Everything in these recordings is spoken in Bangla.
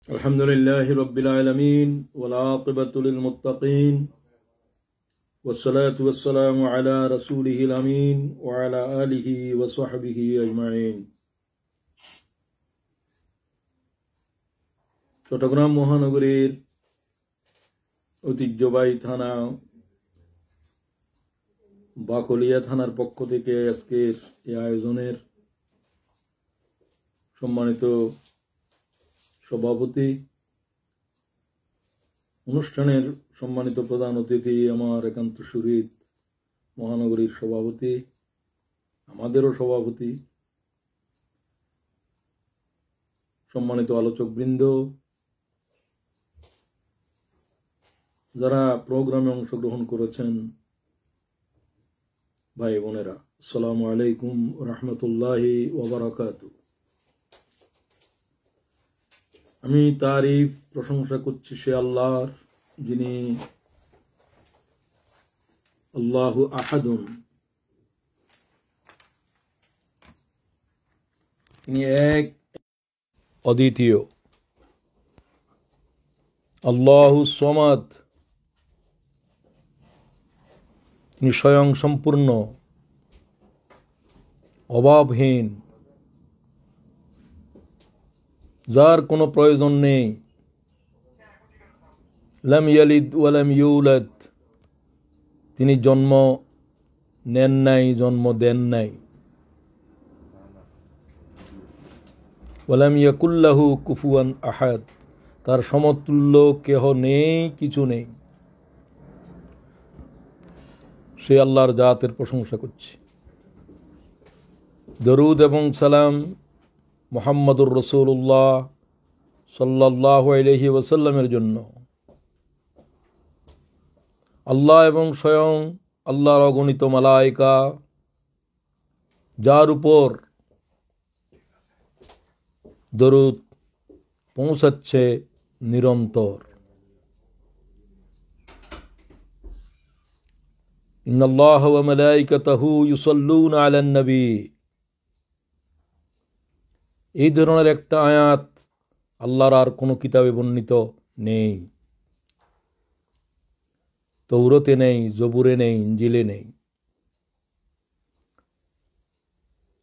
الحمد لله رب العالمين والعاقبة للمتقين والصلاة والسلام على رسوله الأمين وعلى آله وصحبه أجمعين। চট্টগ্রাম মহানগরীর ঐতিহ্যবাহী থানা বাকলিয়া থানার পক্ষ থেকে আজকের এই আয়োজনের সম্মানিত সভাপতি, অনুষ্ঠানের সম্মানিত প্রধান অতিথি, আমার একান্ত সুহৃদ মহানগরীর সভাপতি, আমাদেরও সভাপতি, সম্মানিত আলোচকবৃন্দ, যারা প্রোগ্রামে অংশগ্রহণ করেছেন, ভাই বোনেরা, আসসালামু আলাইকুম রহমতুল্লাহি ওয়া বারাকাতুহু। আমি তারিফ প্রশংসা করছি সে আল্লাহর, যিনি আল্লাহু আহাদুন, তিনি এক, অদ্বিতীয়। আল্লাহু সমাদ, তিনি স্বয়ং সম্পূর্ণ, অভাবহীন, যার কোনো প্রয়োজন নেই। লাম ইয়ালিদ ওয়া লাম ইউলাদ, তিনি জন্ম নেন নাই, জন্ম দেন নাই। ওয়া লাম ইয়াকুল লাহু কুফুয়ান আহাদ, তার সমতুল্য কেহ নেই, কিছু নেই। সে আল্লাহর জাতের প্রশংসা করছি। দরুদ এবং সালাম মুহাম্মদুর রাসূলুল্লাহ সাল্লাল্লাহু আলাইহি ওয়াসাল্লামের জন্য। আল্লাহ এবং স্বয়ং আল্লাহর অগণিত মালায়েকা, যার উপর দরুদ পৌঁছাচ্ছে নিরন্তর। ইন্নাল্লাহ ওয়া মালায়েকাতাহু ইউসাল্লুনা আলান নবী, এই ধরনের একটা আয়াত আল্লাহর আর কোনো কিতাবে বর্ণিত নেই। তৌরাতে নেই, জবুরে নেই, ইনজিলে নেই।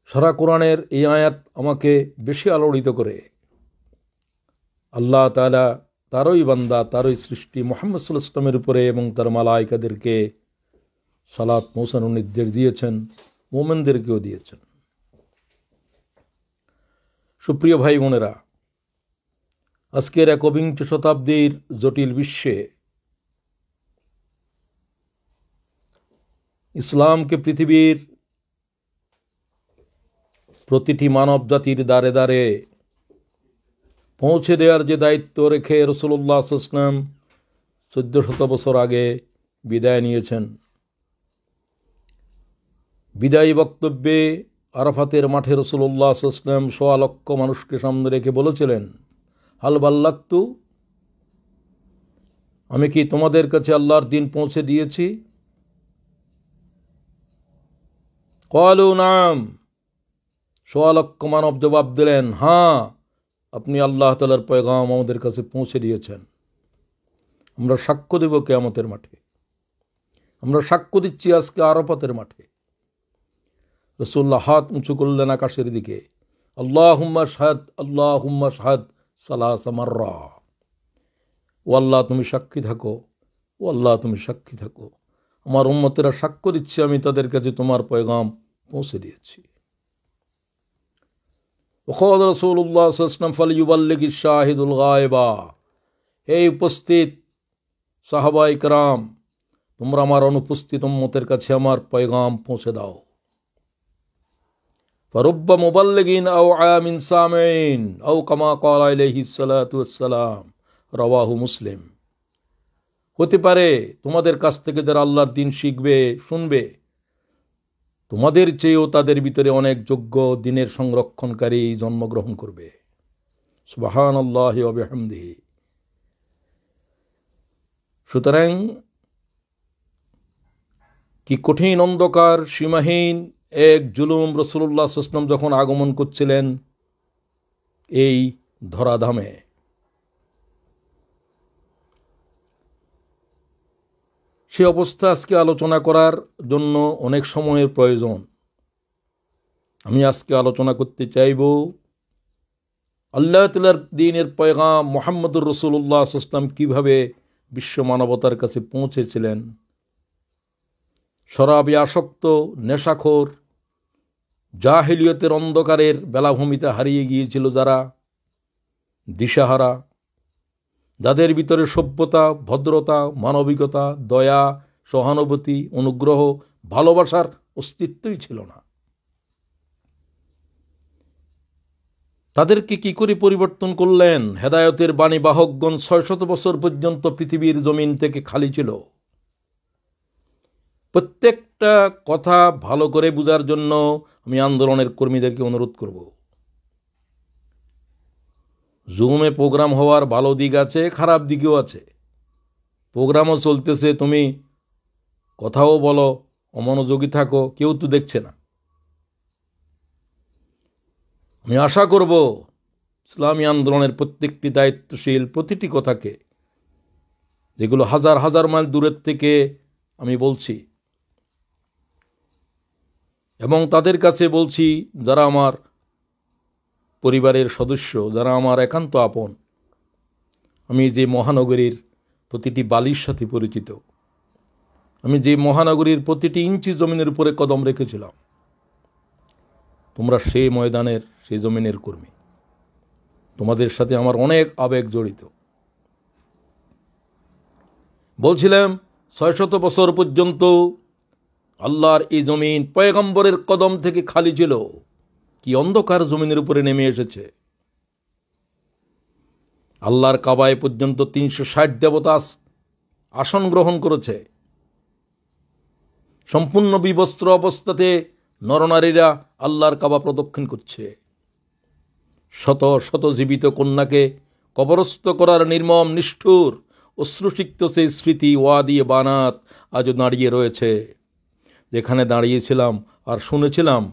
সারা কোরআনের এই আয়াত আমাকে বেশি আলোড়িত করে। আল্লাহ তাআলা তারই বান্দা, তারই সৃষ্টি মুহাম্মদ সাল্লাল্লাহু আলাইহি ওয়াসাল্লামের উপরে এবং তার মালায়েকাদেরকে সালাত পৌঁছানোর নির্দেশ দিয়েছেন, মুমিনদেরকেও দিয়েছেন। সুপ্রিয় ভাই বোনেরা, আজকের একবিংশ শতাব্দীর জটিল বিশ্বে ইসলামকে পৃথিবীর প্রতিটি মানব জাতির দ্বারে দ্বারে পৌঁছে দেওয়ার যে দায়িত্ব রেখে রাসূলুল্লাহ সাল্লাল্লাহু আলাইহি ওয়াসাল্লাম 1400 বছর আগে বিদায় নিয়েছেন। বিদায়ী বক্তব্যে আরাফাতের মাঠে রাসূলুল্লাহ সাল্লাল্লাহু আলাইহি ওয়াসাল্লাম 1.25 লক্ষ মানুষকে সামনে রেখে বলেছিলেন, হাল বাল্লাগতু, আমি কি তোমাদের কাছে আল্লাহর দিন পৌঁছে দিয়েছি? ক্বালু নাম, 1.25 লক্ষ মানব জবাব দিলেন, হ্যাঁ, আপনি আল্লাহ তাআলার পয়গাম আমাদের কাছে পৌঁছে দিয়েছেন। আমরা সাক্ষ্য দেব কিয়ামতের মাঠে, আমরা সাক্ষ্য দিচ্ছি আজকে আরাফাতের মাঠে। রাসূলুল্লাহ হাত উঁচু করলেন আকাশের দিকে, আল্লাহুম্মা শাহাদ, আল্লাহুম্মা শাহাদ সালাসা মাররা, ও আল্লাহ তুমি সাক্ষী থাকো, ও আল্লাহ তুমি সাক্ষী থাকো, আমার উম্মতেরা সাক্ষ্য দিচ্ছে আমি তাদের কাছে তোমার পয়গাম পৌঁছে দিয়েছি। ওয়াকাল রাসূলুল্লাহ সাল্লাল্লাহু আলাইহি ওয়াসাল্লাম ফালিয়ুবাল্লিগিশ শাহিদুল গায়বা, এই উপস্থিত সাহাবায়ে কেরাম, তোমরা আমার অনুপস্থিত উম্মতের কাছে আমার পয়গাম পৌঁছে দাও। ফারুব্বা মুবাল্লিগিন আও আমিন সামিন আও কামা ক্বালা আলাইহিস সালাতু ওয়াস সালাম, রাওয়াহু মুসলিম। হতে পারে তোমাদের কাছ থেকে যারা আল্লাহর দ্বীন শিখবে, শুনবে, তোমাদের চেয়েও তাদের ভিতরে অনেক যোগ্য দ্বীনের সংরক্ষণকারী জন্মগ্রহণ করবে। সুবহানাল্লাহি ওয়া বিহামদিহি। সুতরাং কি কঠিন অন্ধকার, সীমাহীন এক জুলুম রাসূলুল্লাহ সাল্লাল্লাহু আলাইহি ওয়াসাল্লাম যখন আগমন করছিলেন এই ধরাধামে, সে অবস্থা আজকে আলোচনা করার জন্য অনেক সময়ের প্রয়োজন। আমি আজকে আলোচনা করতে চাইব আল্লাহ তাআলার দ্বীনের পয়গাম মুহাম্মদুর রাসূলুল্লাহ সাল্লাল্লাহু আলাইহি ওয়াসাল্লাম কিভাবে বিশ্ব মানবতার কাছে পৌঁছেছিলেন। শরাবে আসক্ত, নেশাখোর, জাহেলিয়তের অন্ধকারের বেলাভূমিতে হারিয়ে গিয়েছিল যারা, দিশাহারা, যাদের ভিতরে সভ্যতা, ভদ্রতা, মানবিকতা, দয়া, সহানুভূতি, অনুগ্রহ, ভালোবাসার অস্তিত্বই ছিল না, তাদেরকে কি করে পরিবর্তন করলেন? হেদায়েতের বাণী বাহকগণ ৬০০ বছর পর্যন্ত পৃথিবীর জমিন থেকে খালি ছিল। প্রত্যেকটা কথা ভালো করে বোঝার জন্য আমি আন্দোলনের কর্মীদেরকে অনুরোধ করব। জুমে প্রোগ্রাম হওয়ার ভালো দিক আছে, খারাপ দিকও আছে। প্রোগ্রামও চলতেছে, তুমি কথাও বলো, অমনোযোগী থাকো, কেউ তো দেখছে না। আমি আশা করব ইসলামী আন্দোলনের প্রত্যেকটি দায়িত্বশীল প্রতিটি কথাকে, যেগুলো হাজার হাজার মাইল দূরের থেকে আমি বলছি, এবং তাদের কাছে বলছি যারা আমার পরিবারের সদস্য, যারা আমার একান্ত আপন। আমি যে মহানগরীর প্রতিটি বালির সাথে পরিচিত, আমি যে মহানগরীর প্রতিটি ইঞ্চি জমিনের উপরে কদম রেখেছিলাম, তোমরা সেই ময়দানের, সেই জমিনের কর্মী। তোমাদের সাথে আমার অনেক আবেগ জড়িত। বলছিলাম ৬০০ বছর পর্যন্ত আল্লাহর এই জমিন পয়গম্বরের কদম থেকে খালি ছিল। কি অন্ধকার জমিনের উপরে নেমে এসেছে। আল্লাহর কাবায় পর্যন্ত ৩৬০ দেবতা আসন গ্রহণ করেছে। সম্পূর্ণ বিবস্ত্র অবস্থাতে নরনারীরা আল্লাহর কাবা প্রদক্ষিণ করছে। শত শত জীবিত কন্যাকে কবরস্থ করার নির্মম নিষ্ঠুর অশ্রুসিক্ত সেই স্মৃতি ওয়াদি বানাত আজও দাঁড়িয়ে রয়েছে। যেখানে দাঁড়িয়েছিলাম আর শুনেছিলাম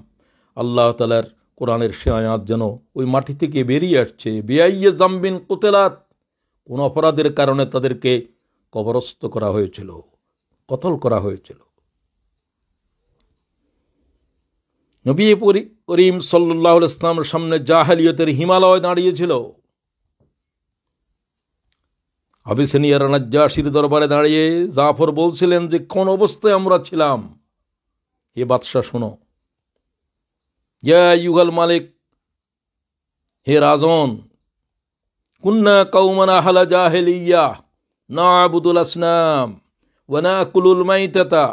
আল্লাহ তাআলার কোরআনের সে আয়াত যেন ওই মাটি থেকে বেরিয়ে আসছে। বিআইয়ে জামবিন কুতিলাত, কোন অপরাধের কারণে তাদেরকে কবরস্থ করা হয়েছিল, কতল করা হয়েছিল। নবী করিম সাল্লাল্লাহু আলাইহি ওয়াসাল্লামের সামনে জাহেলিয়তের হিমালয় দাঁড়িয়েছিল। আবিসিনিয়ার নাজ্জাশীর দরবারে দাঁড়িয়ে জাফর বলছিলেন যে কোন অবস্থায় আমরা ছিলাম। হে বাদশাহ শোনো, ইয়া আইয়ুহাল মালিক, হে রাজন, কুন্না কওমান আহলা জাহেলিয়াহ না'বুদুল আসনাম ওয়া নাকুলুল মাইতাতা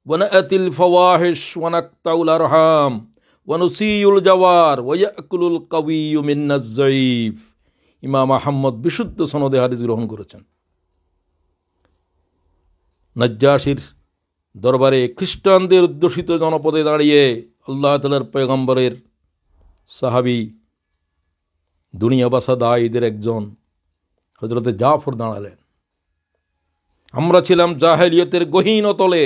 ওয়া না'তিল ফাওয়াহিশ ওয়া নাকতাউল আরহাম ওয়া নুসিউল জাওয়ার ওয়া ইয়াকুলুল কাওয়িয়্যু মিন্নাজ যায়ীফ। ইমাম আহমদ বিশুদ্ধ সনদে হাদিস গ্রহণ করেছেন। নাজ্জাশীর দরবারে খ্রিস্টানদের উদ্দেশিত জনপদে দাঁড়িয়ে আল্লাহ তাআলার পয়গম্বরের সাহাবী, দুনিয়া বাসা দাঈদের একজন হযরতে জাফর দাঁড়ালেন। আমরা ছিলাম জাহেলিয়তের গহীন তলে,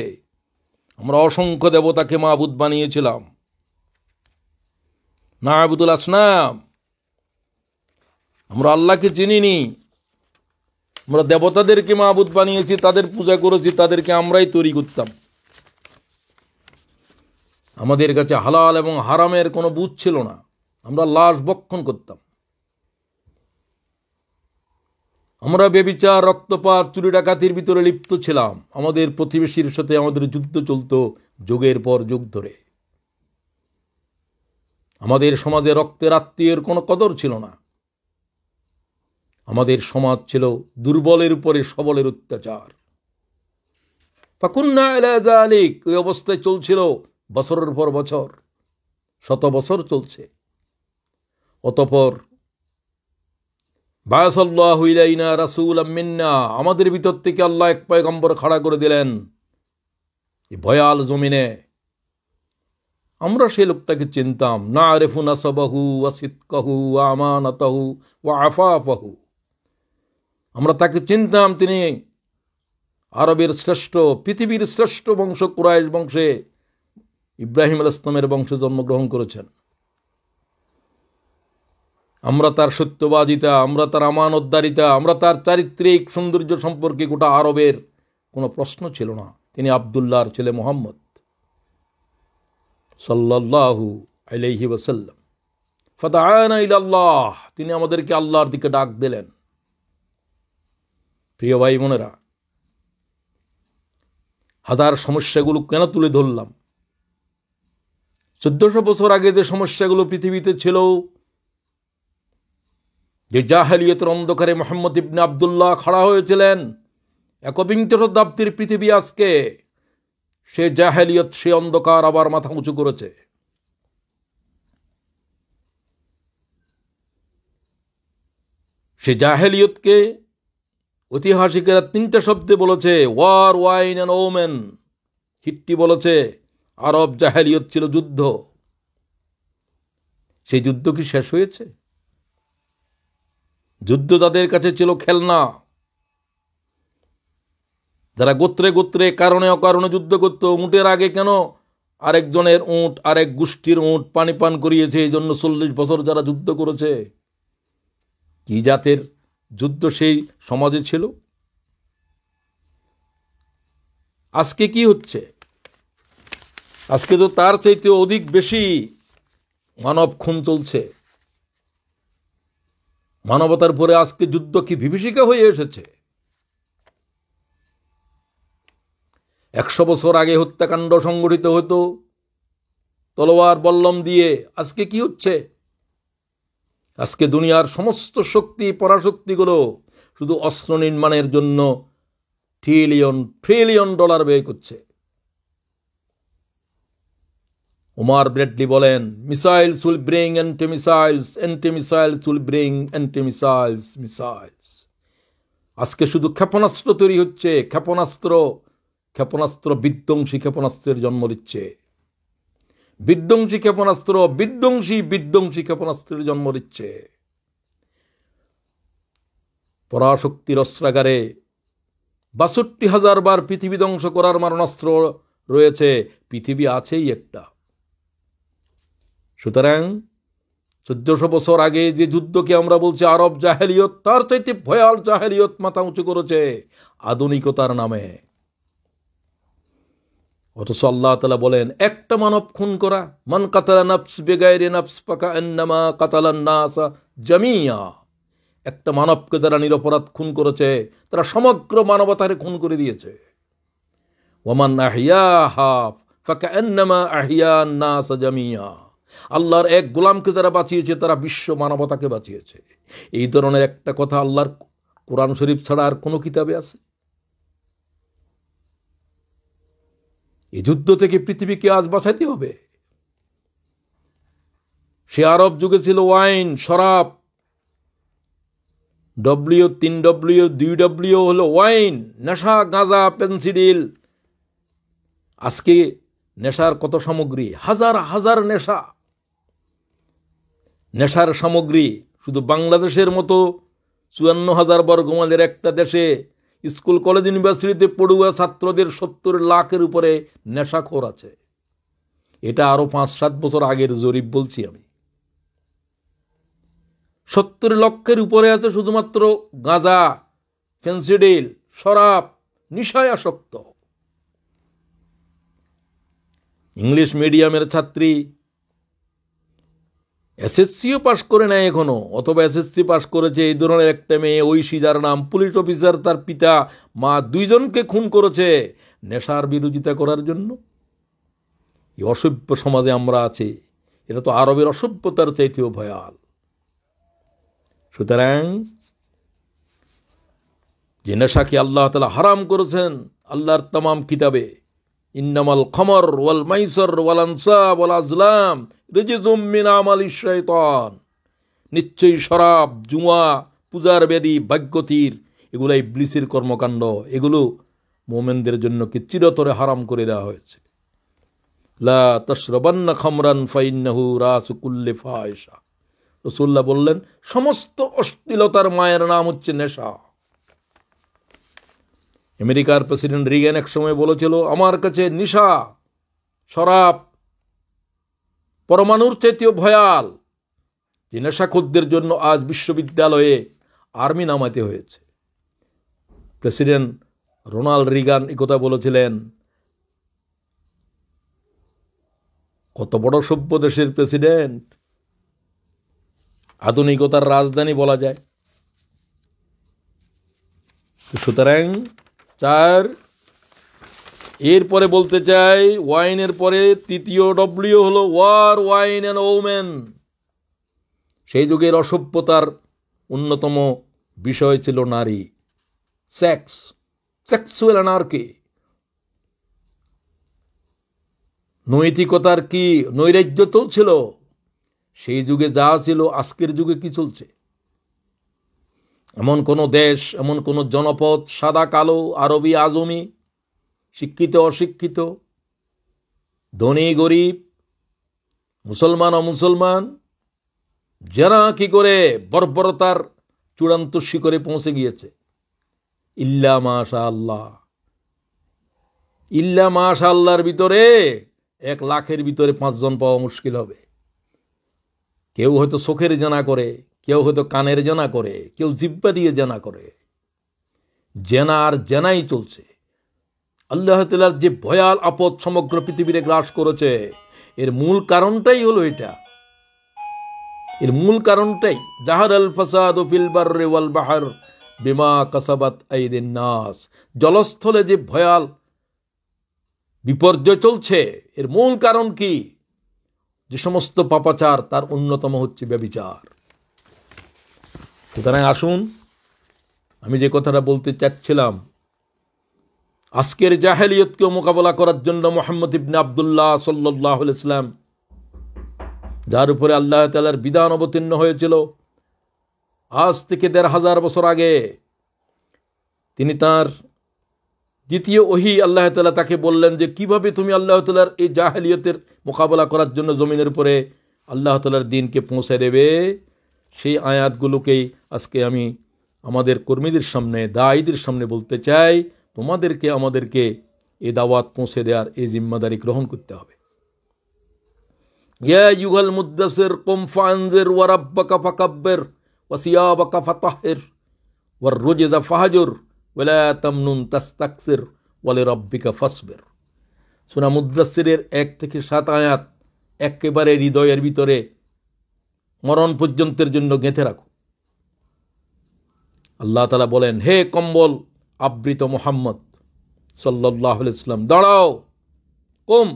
আমরা অসংখ্য দেবতাকে মাবুদ বানিয়েছিলাম। না'বুদুল আসনাম, আমরা আল্লাহকে চিনিনি, আমরা দেবতাদেরকে মাবুদ বানিয়েছি, তাদের পূজা করেছি, তাদেরকে আমরাই তৈরি করতাম। আমাদের কাছে হালাল এবং হারামের কোনো বুঝ ছিল না, আমরা লাশ ভক্ষণ করতাম। আমরা বেবিচার, রক্তপাত, চুরি ডাকাতির ভিতরে লিপ্ত ছিলাম। আমাদের প্রতিবেশীর সাথে আমাদের যুদ্ধ চলত যুগের পর যুগ ধরে। আমাদের সমাজে রক্তের আত্মীয়ের কোনো কদর ছিল না। আমাদের সমাজ ছিল দুর্বলের উপরে সবলের অত্যাচার। ফাকুন্না আলা যালিক, ওই অবস্থায় চলছিল বছরের পর বছর, শত বছর চলছে। অতঃপর বাআসাল্লাহু ইলাইনা রাসূলাম মিন্না, আমাদের ভিতর থেকে আল্লাহ এক পয়গম্বর খাড়া করে দিলেন এই ভয়াল জমিনে। আমরা সেই লোকটাকে চিনতাম, না'রিফু নাসাবাহু ওয়া সিদকাহু ওয়া আমানাতাহু ওয়া আফাফাহু। আমরা তাকে চিনতাম, তিনি আরবের শ্রেষ্ঠ, পৃথিবীর শ্রেষ্ঠ বংশ কুরাইশ বংশে ইব্রাহিম আলাইহিস সালামের বংশে জন্মগ্রহণ করেছেন। আমরা তার সত্যবাদিতা, আমরা তার আমানতদারিতা, আমরা তার চারিত্রিক সৌন্দর্য সম্পর্কে গোটা আরবের কোনো প্রশ্ন ছিল না। তিনি আব্দুল্লাহর ছেলে মুহাম্মদ সাল্লাল্লাহু আলাইহি ওয়াসাল্লাম। ফাদাআনা ইলাল্লাহ, তিনি আমাদেরকে আল্লাহর দিকে ডাক দিলেন। প্রিয় ভাই বোনেরা, হাজার সমস্যাগুলো কেন তুলে ধরলাম? 1400 বছর আগে যে সমস্যাগুলো পৃথিবীতে ছিল, যে জাহেলিয়তের অন্ধকারে মুহাম্মদ ইবনে আব্দুল্লাহ খাড়া হয়েছিলেন, একবিংশ শতাব্দীর পৃথিবী আজকে সে জাহেলিয়ত, সে অন্ধকার আবার মাথা উঁচু করেছে। সে জাহেলিয়তকে ঐতিহাসিকেরা 3টা শব্দে বলেছে, war, wine and women. Hitti বলেছে আরব জাহেলিয়ত ছিল যুদ্ধ। সেই যুদ্ধ কি শেষ হয়েছে? যুদ্ধ তাদের কাছে ছিল খেলনা। যারা গোত্রে গোত্রে কারণে অকারণে যুদ্ধ করত, উঁটের আগে কেন আরেকজনের উঁট, আরেক গোষ্ঠীর উঁট পানি পান করিয়েছে, এই জন্য 40 বছর যারা যুদ্ধ করেছে। কি জাতের যুদ্ধ সেই সমাজে ছিল? আজকে কি হচ্ছে? আজকে তো তার চাইতে অধিক বেশি মানব খুন চলছে। মানবতার পরে আজকে যুদ্ধ কি বিভীষিকা হয়ে এসেছে? 100 বছর আগে হত্যাকাণ্ড সংগঠিত হতো তলোয়ার বল্লম দিয়ে। আজকে কি হচ্ছে? আজকে দুনিয়ার সমস্ত শক্তি, পরাশক্তিগুলো শুধু অস্ত্র নির্মাণের জন্য ট্রিলিয়ন ডলার ব্যয় করছে। ওমার ব্র্যাডলি বলেন, missiles will bring anti-missiles, anti-missiles will bring anti-missiles, missiles. আজকে শুধু ক্ষেপণাস্ত্র তৈরি হচ্ছে, ক্ষেপণাস্ত্র বিধ্বংসী ক্ষেপণাস্ত্রের জন্ম দিচ্ছে। বিধ্বংসী ক্ষেপণাস্ত্র বিধ্বংসী ক্ষেপণাস্ত্রের জন্ম দিচ্ছে। পরাশক্তির অস্ত্রাগারে 62,000 বার পৃথিবী ধ্বংস করার মারণাস্ত্র রয়েছে। পৃথিবী আছেই একটা। সুতরাং 1400 বছর আগে যে যুদ্ধকে আমরা বলছি আরব জাহেলিয়ত, তার চাইতে ভয়াল জাহেলিয়ত মাথা উঁচু করেছে আধুনিকতার নামে। অথচ আল্লাহ তাআলা বলেন, একটা মানব খুন করা, মান কাতালা নাফস বিগাইরি নাফস ফাকান্নামা কাতালান নাস জামিয়া। একটা মানবকে যারা নিরপরাধ খুন করেছে, তারা সমগ্র মানবতারে খুন করে দিয়েছে। ওয়ামান আহইয়াহা ফাকান্নামা আহইয়ান নাস জামিয়া। আল্লাহর এক গোলামকে যারা বাঁচিয়েছে, তারা বিশ্ব মানবতাকে বাঁচিয়েছে। এই ধরনের একটা কথা আল্লাহর কোরআন শরীফ ছাড়া আর কোনো কিতাবে আছে? এই যুদ্ধ থেকে পৃথিবীকে আজ বাঁচাইতে হবে। সে আরব যুগে ছিল ওয়াইন, শরাব। W 3W 2W হলো ওয়াইন, নেশা, গাঁজা, পেন্সিডিল। আজকে নেশার কত সামগ্রী, হাজার হাজার নেশার সামগ্রী। শুধু বাংলাদেশের মতো 54,000 বর্গমাইলের একটা দেশে স্কুল, কলেজ, ইউনিভার্সিটিতে পড়ুয়া ছাত্রদের 70 লাখের উপরে নেশাখোর আছে। এটা আরো 5-7 বছর আগের জরিপ বলছি আমি। 70 লক্ষের উপরে আছে শুধুমাত্র গাঁজা, ফেন্সিডিল, শরাব, নিশায় আসক্ত। ইংলিশ মিডিয়ামের ছাত্রী, এসএসসিও পাশ করে নেয় এখনো, অথবা এসএসসি পাশ করেছে। এই ধরনের একটা মেয়ে ঐশী, যার নাম, পুলিশ অফিসার, তার পিতা মা 2 জনকে খুন করেছে নেশার বিরোধিতা করার জন্য। এই অসভ্য সমাজে আমরা আছি। এটা তো আরবের অসভ্যতার চাইতেও ভয়াল। সুতরাং যে নেশাকে আল্লাহ তাআলা হারাম করেছেন আল্লাহর তামাম কিতাবে, ইন্নামাল খামর ওয়াল মাইসর ওয়াল আনসাব ওয়াল আজলাম রিজজুম মিন আমালিশ শাইতান। নিশ্চয়ই শরাব, জুয়া, পূজার বেদী, ভাগ্যতীর, এগুলো ইবলিসের কর্মকাণ্ড। এগুলো মুমিনদের জন্য কি চিরতরে হারাম করে দেওয়া হয়েছে। লা তাশরাবান্না খামরান ফাইন্নাহু রাসু কুল্লি ফাহিশা। রাসূলুল্লাহ বললেন, সমস্ত অশ্লীলতার মায়ের নাম হচ্ছে নেশা। আমেরিকার প্রেসিডেন্ট রিগান এক সময় বলেছিল, আমার কাছে নেশা, শরাব পরমাণুর চাইতেও ভয়াল। যে নেশাখোরদের জন্য আজ বিশ্ববিদ্যালয়ে আর্মি নামাতে হয়েছে। প্রেসিডেন্ট রোনাল্ড রিগান একথা বলেছিলেন। কত বড় সভ্য দেশের প্রেসিডেন্ট, আধুনিকতার রাজধানী বলা যায়। সুতরাং 4, এরপরে বলতে চাই ওয়াইনের পরে তৃতীয় ডব্লিউ হলো ওয়ার, ওয়াইন অ্যান্ড ওমেন। সেই যুগের অসভ্যতার অন্যতম বিষয় ছিল নারী, সেক্স, সেক্সুয়াল অ্যানার্কি। নৈতিকতার কি নৈরাজ্য চলছিল সেই যুগে, যা ছিল আজকের যুগে কি চলছে? এমন কোন দেশ, এমন কোন জনপদ, সাদা কালো, আরবি আজমি, শিক্ষিত অশিক্ষিত, ধনী গরিব, মুসলমান অমুসলমান, যারা কি করে বর্বরতার চূড়ান্ত শিখরে পৌঁছে গিয়েছে? ইল্লা মাশা আল্লাহ। ইল্লা মাশা আল্লাহর ভিতরে 1 লাখের ভিতরে 5 জন পাওয়া মুশকিল হবে। কেউ হয়তো চোখের জানা করে, কেউ হয়তো কানের জানা করে, কেউ জিহ্বা দিয়ে জানা করে। জেনা আর জেনাই চলছে। আল্লাহ তাআলার যে ভয়াল আপদ সমগ্র পৃথিবীরে গ্রাস করেছে, এর মূল কারণটাই হলো এটা। এর মূল কারণটাই জাহারাল ফাসাদু ফিল বাররি ওয়াল বাহর বিমা কাসাবাত আইদিন নাস। জলস্থলে যে ভয়াল বিপর্যয় চলছে, এর মূল কারণ কি? যে সমস্ত পাপাচার, তার অন্যতম হচ্ছে ব্যভিচার। সুতরাং আসুন, আমি যে কথাটা বলতে চাচ্ছিলাম, আজকের জাহেলিয়তকে মোকাবেলা করার জন্য মুহাম্মদ ইবনে আব্দুল্লাহ সাল্লাল্লাহু আলাইহি ওয়াসাল্লাম, যার উপরে আল্লাহ তাআলার বিধান অবতীর্ণ হয়েছিল আজ থেকে 1500 বছর আগে, তিনি তার দ্বিতীয় ওহী আল্লাহ তাআলা তাকে বললেন যে কিভাবে তুমি আল্লাহ তাআলার এই জাহেলিয়তের মোকাবেলা করার জন্য জমিনের উপরে আল্লাহ তাআলার দ্বীনকে পৌঁছে দেবে। সেই আয়াতগুলোকেই আজকে আমি আমাদের কর্মীদের সামনে, দায়ীদের সামনে বলতে চাই, তোমাদেরকে আমাদেরকে এই দাওয়াত পৌঁছে দেওয়ার এই জিম্মাদারি গ্রহণ করতে হবে। ইয়া আইয়ুহাল মুদ্দাসির কুম ফাআনজির ওয়া রাব্বাকা ফাকাব্বির ওয়া সিয়াবাকা ফাতাহহির ওয়ার রুজজা ফাহজুর ওয়া লা তামনুন তাস্তাকসির ওয়া লিরাব্বিকা ফাসবির। সূরা মুদ্দাসসিরের 1 থেকে 7 আয়াত একেবারে হৃদয়ের ভিতরে মরণ পর্যন্তের জন্য গেঁথে রাখো। আল্লাহ তাআলা বলেন, হে কম্বল আবৃত মুহাম্মদ সাল্লাল্লাহু আলাইহি ওয়াসাল্লাম, দাঁড়াও, কম,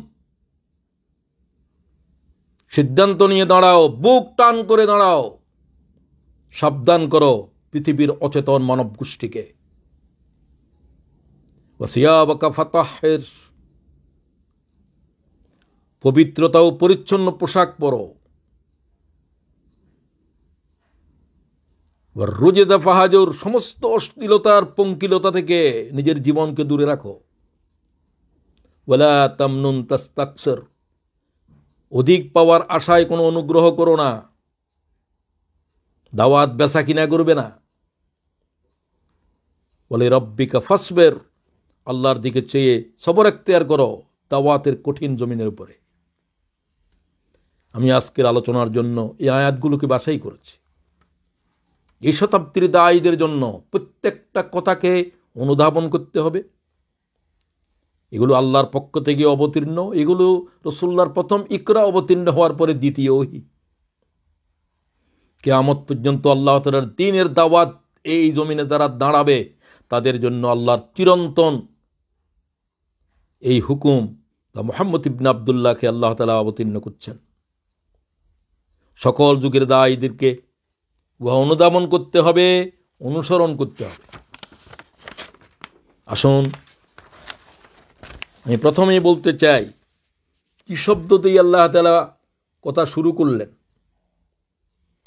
সিদ্ধান্ত নিয়ে দাঁড়াও, বুক টান করে দাঁড়াও, সাবধান করো পৃথিবীর অচেতন মানব গোষ্ঠীকে। ওয়াসিয়াবাকা ফাতাহহির, পবিত্রতা ও পরিচ্ছন্ন পোশাক পরো। রুজজা ফাহাজুর, সমস্ত অশ্লীলতার পঙ্কিলতা থেকে নিজের জীবনকে দূরে রাখো। ওয়ালা তামনুন তাস্তাকসির, অধিক পাওয়ার আশায় কোনো অনুগ্রহ করো না, দাওয়াত বেচা কিনা করবে না। বলে রব্বিকা ফাসবির, আল্লাহর দিকে চেয়ে সবর এখতিয়ার করো দাওয়াতের কঠিন জমিনের উপরে। আমি আজকের আলোচনার জন্য এই আয়াতগুলোকে বাছাই করেছি। এই শতাব্দীর দায়ীদের জন্য প্রত্যেকটা কথাকে অনুধাবন করতে হবে। এগুলো আল্লাহর পক্ষ থেকে অবতীর্ণ, এগুলো রাসূলুল্লাহর প্রথম ইকরা অবতীর্ণ হওয়ার পরে দ্বিতীয় ওহী। কিয়ামত পর্যন্ত আল্লাহ তাআলার দ্বীনের দাওয়াত এই জমিনে যারা দাঁড়াবে, তাদের জন্য আল্লাহর চিরন্তন এই হুকুম তা মুহাম্মদ ইবনে আব্দুল্লাহকে আল্লাহ তাআলা অবতীর্ণ করছেন। সকল যুগের দায়ীদেরকে উহা অনুধাবন করতে হবে, অনুসরণ করতে হবে। আসুন, আমি প্রথমেই বলতে চাই, কি শব্দ দিয়ে আল্লাহ তাআলা কথা শুরু করলেন।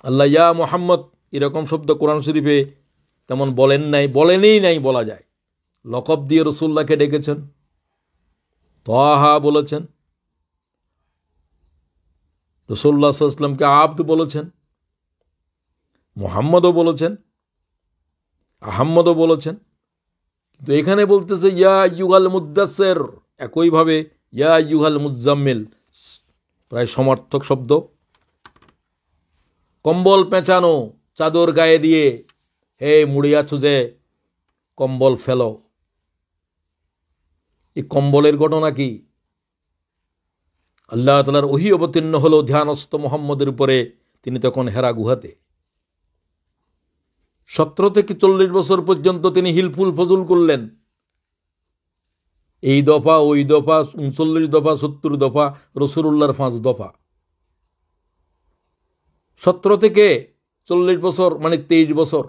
আল্লাহ ইয়া মুহাম্মদ এরকম শব্দ কোরআন শরীফে তেমন বলেন নাই, বলেনই নাই বলা যায়। লকব দিয়ে রাসূলুল্লাহকে ডেকেছেন, তাহা বলেছেন, রাসূলুল্লাহ সাল্লাল্লাহু আলাইহি ওয়াসাল্লামকে আব্দ বলেছেন, মুহাম্মদও বলেছেন, আহম্মদও বলেছেন। কিন্তু এখানে বলতেছে ইয়া আইয়ুহাল মুদ্দাসসির, একইভাবে ইয়া আইয়ুহাল মুজাম্মিল, প্রায় সমার্থক শব্দ। কম্বল পেঁচানো, চাদর গায়ে দিয়ে, হে মুড়িয়াছো যে কম্বল ফেলো। এই কম্বলের ঘটনা কি? আল্লাহ তাআলার ওহী অবতীর্ণ হলো ধ্যানস্থ মুহাম্মদের উপরে। তিনি তখন হেরা গুহাতে 17 থেকে 40 বছর পর্যন্ত তিনি হিলফুল ফজুল করলেন। এই দফা ওই দফা, 39 দফা, 70 দফা, রাসূলুল্লাহর 5 দফা। 17 থেকে 40 বছর মানে 23 বছর।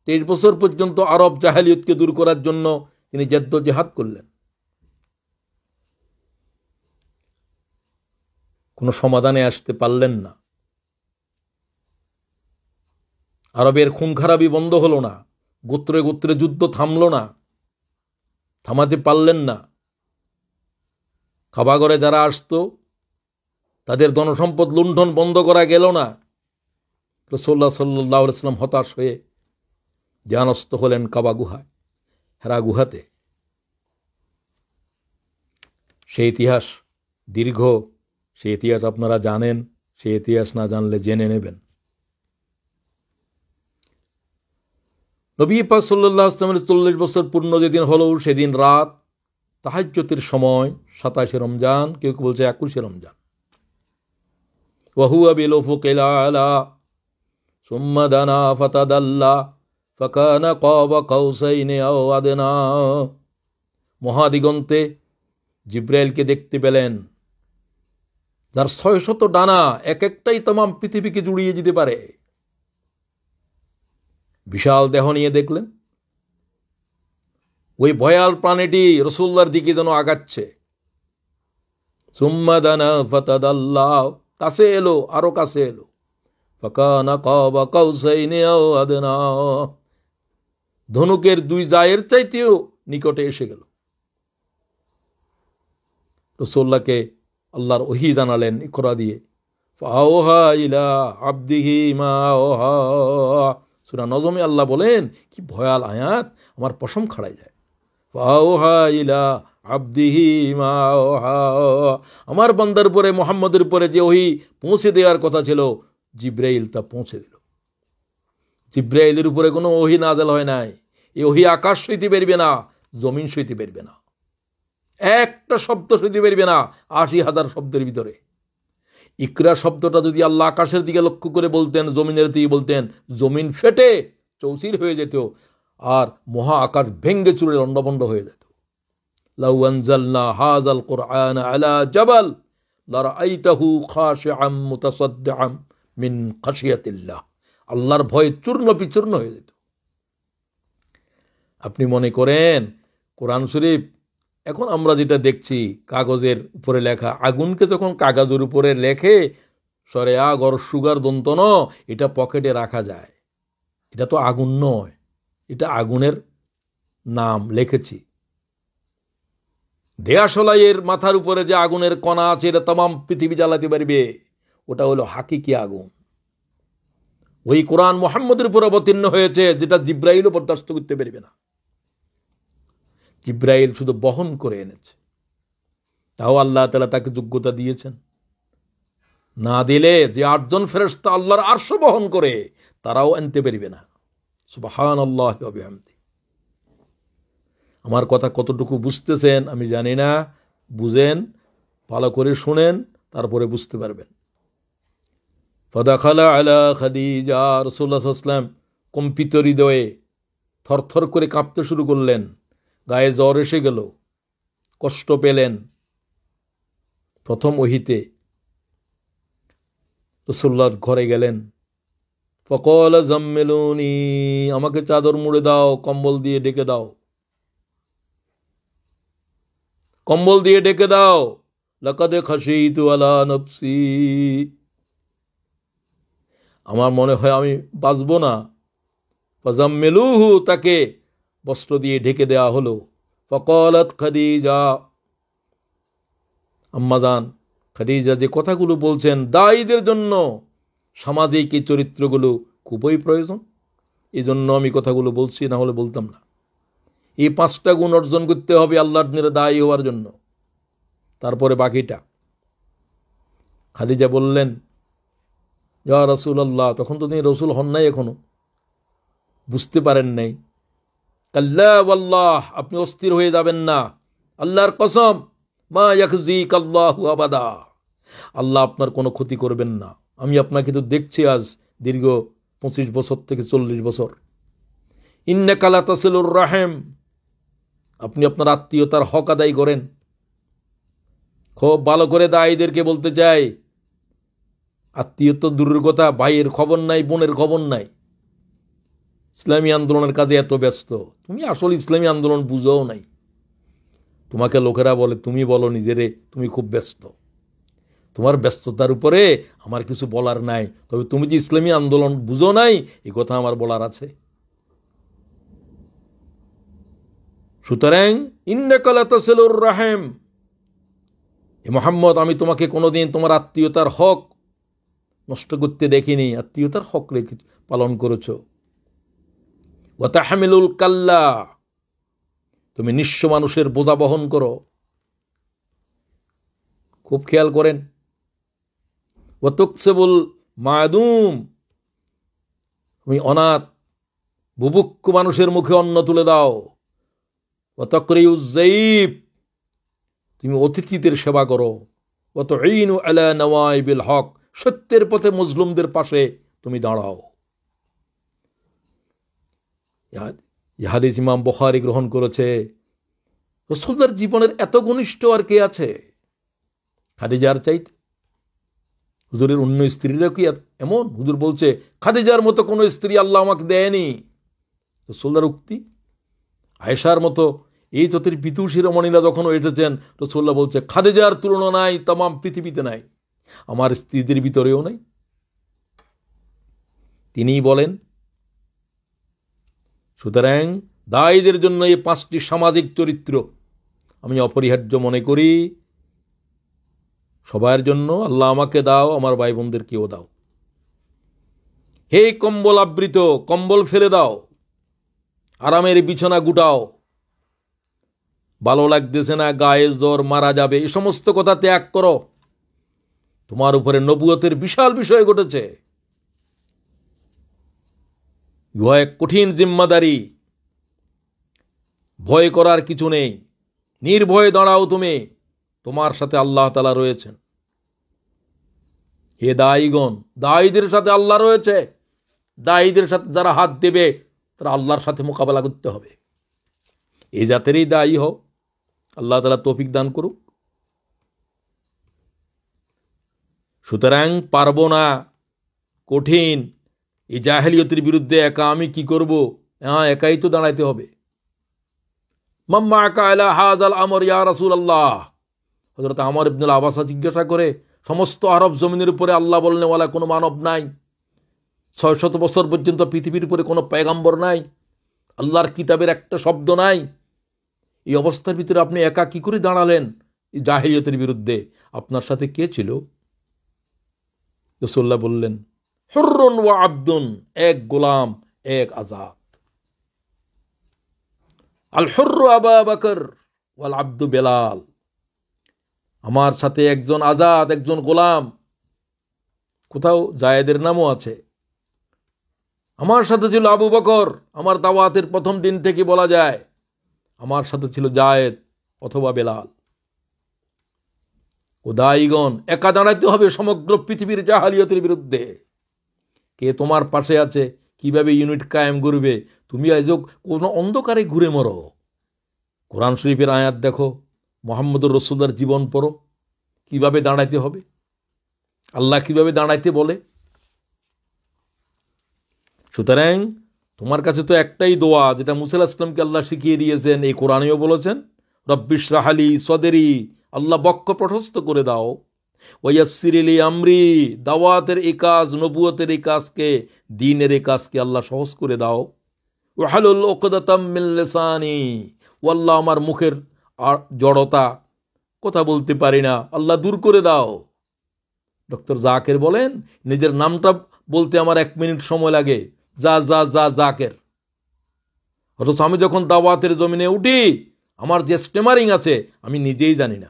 23 বছর পর্যন্ত আরব জাহেলিয়তকে দূর করার জন্য তিনি জেদ্দোজেহাদ করলেন। কোনো সমাধানে আসতে পারলেন না। আরবের খুন খারাপি বন্ধ হলো না, গোত্রে গোত্রে যুদ্ধ থামলো না, থামাতে পারলেন না। কাবাগরে যারা আসতো তাদের ধনসম্পদ লুণ্ঠন বন্ধ করা গেল না। রাসূলুল্লাহ সাল্লাল্লাহু আলাইহি ওয়াসাল্লাম হতাশ হয়ে ধ্যানস্থ হলেন কাবা গুহায়, হেরা গুহাতে। সেই ইতিহাস দীর্ঘ, সেই ইতিহাস আপনারা জানেন, সেই ইতিহাস না জানলে জেনে নেবেন। নবী পাক সাল্লাল্লাহু আলাইহি ওয়াসাল্লামের 40 বছর পূর্ণ যেদিন হলো, সেদিন রাত তাহাজ্জুদের সময়, 27 রমজান, কেউ কেউ বলছে 21 রমজান। ওয়া হুয়া বিল উফুকিল আলা সুম্মা দানা ফাতাদাল্লা ফাকানা কাবা কাউসাইনি আও আদনা। মহাদিগন্তে জিব্রাইলকে দেখতে পেলেন, যার 600 ডানা, এক একটাই तमाम পৃথিবীকে জুড়িয়ে যেতে পারে। বিশাল দেহ নিয়ে দেখলেন, ওই ভয়াল প্রাণীটি রাসূলুল্লাহর দিকে যেন আগাচ্ছে। সুম্মা দানা ফাতাদাল্লাহ, কাছে এলো, আরো কাছে এলো। ফাকানা কাবা কাউসাইনি আও আদনা, ধনুকের 2 জায়ের চাইতেও নিকটে এসে গেল। রাসূলুল্লাহকে আল্লাহর ওহী জানালেন ইকরা দিয়ে। ফাওহা ইলা আবদিহি মা আওহা। সূরা নজমে আল্লাহ বলেন, কি ভয়াল আয়াত, আমার পশম খাড়ায় যায়। ফাওহা ইলা আবদিহি মা আওহা, আমার বান্দার উপরে, মুহাম্মদের উপরে যে ওহী পৌঁছে দেওয়ার কথা ছিল, জিব্রাইল তা পৌঁছে দিল। জিব্রাইলের উপরে কোনো ওহী নাযিল হয় নাই। এই ওহী আকাশ সইতে পারবে না, জমিন সইতে পারবে না, একটা শব্দ সইতে পারবে না 80,000 শব্দের ভিতরে। ইকরা শব্দটা যদি আল্লাহ আকাশের দিকে লক্ষ্য করে বলতেন, জমিনের দিকে বলতেন, জমিন ফেটে চৌচির হয়ে যেত, আর মহা আকাশ ভেঙ্গে চুরে লণ্ডভণ্ড হয়ে যেত। লাউ আনজালনা হাযাল কুরআন আলা জাবাল লারাআইতাহু খাশিআম মুতাসাদ্দিআম মিন খাশিয়াতিল্লাহ। আল্লাহর ভয়ে চূর্ণ বিচূর্ণ হয়ে যেত। আপনি মনে করেন কোরআন শরীফ এখন আমরা যেটা দেখছি কাগজের উপরে লেখা, আগুনকে যখন কাগজের উপরে লেখে সরে আগর সুগার দন্ত ন, এটা পকেটে রাখা যায়। এটা তো আগুন নয়, এটা আগুনের নাম লিখেছি। দেয়াশলাইয়ের মাথার উপরে যে আগুনের কণা আছে, এটা तमाम পৃথিবী জ্বালাতে পারবে, ওটা হলো হাকিকি আগুন। ওই কোরআন মুহাম্মদের উপর অবতীর্ণ হয়েছে, যেটা জিব্রাইলও বরদাস্ত করতে পারবে না। জিব্রাইল শুধু বহন করে এনেছে, তাও আল্লাহ তাআলা তাকে যোগ্যতা দিয়েছেন। না দিলে যে 8 জন ফেরেশতা আল্লাহর আরশ বহন করে, তারাও আনতে পারবে না। সুবহানাল্লাহি ওয়া বিহামদিহি। আমার কথা কতটুকু বুঝতেছেন আমি জানি না, বুঝেন, ভালো করে শুনেন, তারপরে বুঝতে পারবেন। ফাদাখালা আলা খাদিজা, রাসূলুল্লাহ সাল্লাল্লাহু আলাইহি ওয়াসাল্লাম কম্পিত হৃদয়ে থরথর করে কাঁপতে শুরু করলেন, গায়ে জ্বর এসে গেল, কষ্ট পেলেন। প্রথম ওহীতে রাসূলুল্লাহর ঘরে গেলেন। ফাকালা জাম্মিলুনি, আমাকে চাদর মুড়ে দাও, কম্বল দিয়ে ঢেকে দাও, কম্বল দিয়ে ঢেকে দাও। লাকাদ খাশিতু আলা নফসি, আমার মনে হয় আমি বাঁচব না। ফাজাম্মিলুহু, তাকে বস্ত্র দিয়ে ঢেকে দেওয়া হলো। ফাকালাত খাদিজা, আম্মাজান খাদিজা যে কথাগুলো বলছেন দায়ীদের জন্য, সামাজিক এই চরিত্রগুলো খুবই প্রয়োজন, এই জন্য আমি কথাগুলো বলছি, না হলে বলতাম না। এই 5টা গুণ অর্জন করতে হবে আল্লাহর নিরে দায়ী হওয়ার জন্য, তারপরে বাকিটা। খাদিজা বললেন, ইয়া রাসূলুল্লাহ, তখন তো তিনি রসুল হন নাই, এখনো বুঝতে পারেন নাই। কাল্লা ওয়াল্লাহ, আপনি অস্থির হয়ে যাবেন না, আল্লাহর কসম, মা ইয়াখজিক আল্লাহু আবাদা, আল্লাহ আপনার কোনো ক্ষতি করবেন না। আমি আপনাকে তো দেখছি আজ দীর্ঘ 25 বছর থেকে 40 বছর। ইন্নাকা লা তাসিলুর রাহিম, আপনি আপনার আত্মীয়তার হক আদায় করেন। খুব ভালো করে দায়ীদেরকে বলতে চাই, আত্মীয়তা দূরের কথা, ভাইয়ের খবর নাই, বোনের খবর নাই, ইসলামী আন্দোলনের কাজে এত ব্যস্ত। তুমি আসলে ইসলামী আন্দোলন বুঝোও নাই। তোমাকে লোকেরা বলে, তুমি বলো নিজেরে তুমি খুব ব্যস্ত। তোমার ব্যস্ততার উপরে আমার কিছু বলার নাই, তবে তুমি যে ইসলামী আন্দোলন বুঝো নাই এই কথা আমার বলার আছে। সুতরাং ইন্নাকা লা তাসিলুর রাহিম, এ মুহাম্মদ, আমি তোমাকে কোনোদিন তোমার আত্মীয়তার হক নষ্ট করতে দেখিনি। আত্মীয়তার হক রেখে পালন করেছো। ওয়া তাহমিলুল কাল্লা, তুমি নিঃস্ব মানুষের বোঝা বহন করো। খুব খেয়াল করেন। ওয়া তুকসিবুল মাদুম, তুমি অনাথ বুভুক্ষ মানুষের মুখে অন্ন তুলে দাও। ওয়া তাকরিউজ যায়ীব, তুমি অতিথিদের সেবা করো। ওয়া তুঈনু আলা নওয়াইবিল হক, সত্যের পথে মুসলিমদের পাশে তুমি দাঁড়াও। ইহা হাদিস ইমাম বুখারী গ্রহণ করেছে। রাসূলুল্লাহর জীবনের এত ঘনিষ্ঠ আর কে আছে খাদিজার চাইতে? হুজুরের অন্য স্ত্রীরা কি এমন? হুজুর বলছে খাদিজার মতো কোনো স্ত্রী আল্লাহ আমাকে দেয়নি। রাসূলুল্লাহর উক্তি। আয়েশার মতো এই জাতির বিদুষী রমণীরা যখন এসেছেন, রাসূলুল্লাহ বলছে খাদিজার তুলনা নাই, তামাম পৃথিবীতে নাই, আমার স্ত্রীদের ভিতরেও নাই। তিনিই বলেন। সুতরাং দায়ীদের জন্য এই 5টি সামাজিক চরিত্র আমি অপরিহার্য মনে করি। সবার জন্য আল্লাহ আমাকে দাও, আমার ভাই বোনদেরকেও দাও। হে কম্বল আবৃত, কম্বল ফেলে দাও, আরামের বিছানা গুটাও। ভালো লাগতেছে না, গায়ে জ্বর, মারা যাবে, এই সমস্ত কথা ত্যাগ করো। তোমার উপরে নবুয়তের বিশাল বিষয় ঘটেছে। ইহা এক কঠিন জিম্মাদারি। ভয় করার কিছু নেই, নির্ভয়ে দাঁড়াও তুমি, তোমার সাথে আল্লাহ তাআলা রয়েছেন। হে দায়ীগণ, দায়ীদের সাথে আল্লাহ রয়েছে। দায়ীদের সাথে যারা হাত দেবে তারা আল্লাহর সাথে মোকাবেলা করতে হবে। এই জাতেরই দায়ী হও। আল্লাহ তাআলা তৌফিক দান করুক। সুতরাং পারবো না, কঠিন। এই জাহেলিয়তের বিরুদ্ধে একা আমি কি করব? হ্যাঁ, একাই তো দাঁড়াইতে হবে। মাম্মাকা আলা হাযাল আমর ইয়া রাসূলুল্লাহ, হযরত আমর ইবনুল আবাসা জিজ্ঞাসা করে, সমস্ত আরব জমিনের উপরে আল্লাহ বলনেওয়ালা কোনো মানব নাই, 600 বছর পর্যন্ত পৃথিবীর উপরে কোনো পয়গাম্বর নাই, আল্লাহর কিতাবের একটা শব্দ নাই। এই অবস্থার ভিতরে আপনি একা কি করে দাঁড়ালেন এই জাহেলিয়তের বিরুদ্ধে? আপনার সাথে কে ছিল? রাসূলুল্লাহ বললেন, হুররুন ওয়া আবদুন, এক গোলাম, এক আজাদ। আল হুররু আবু বকর ওয়াল আবদু বেলাল, আমার সাথে একজন আজাদ, একজন গোলাম। কোথাও জায়েদের নামও আছে। আমার সাথে ছিল আবু বকর, আমার দাওয়াতের প্রথম দিন থেকে বলা যায় আমার সাথে ছিল জায়েদ অথবা বেলাল। ও দায়ীগণ, একা দাঁড়াইতে হবে সমগ্র পৃথিবীর জাহেলিয়তের বিরুদ্ধে। কে তোমার পাশে আছে? কিভাবে ইউনিট কায়েম করবে? তুমি আজ কোনো অন্ধকারে ঘুরে মরো। কোরআন শরীফের আয়াত দেখো, মুহাম্মদুর রাসূলুল্লাহর জীবন পড়ো, কিভাবে দাঁড়াইতে হবে, আল্লাহ কিভাবে দাঁড়াইতে বলে। সুতরাং তোমার কাছে তো একটাই দোয়া, যেটা মুসা আলাইহিস সালামকে আল্লাহ শিখিয়ে দিয়েছেন, এই কোরআনেও বলেছেন, রব্বিশরাহ লি সদরি, আল্লাহ বক্ষ প্রশস্ত করে দাও, ওয়াইয়াসসির লি আমরি, দাওয়াতের এই কাজ, নবুয়তের এই কাজকে, দ্বীনের এই কাজকে আল্লাহ সহজ করে দাও। ওয়াহলুল উকদাতাম মিন লিসানি, আল্লাহ আমার মুখের জড়তা, কথা বলতে পারি না, আল্লাহ দূর করে দাও। ডক্টর জাকের বলেন, নিজের নামটা বলতে আমার 1 মিনিট সময় লাগে, জাকের। অথচ আমি যখন দাওয়াতের জমিনে উঠি, আমার যে স্টেমারিং আছে আমি নিজেই জানি না।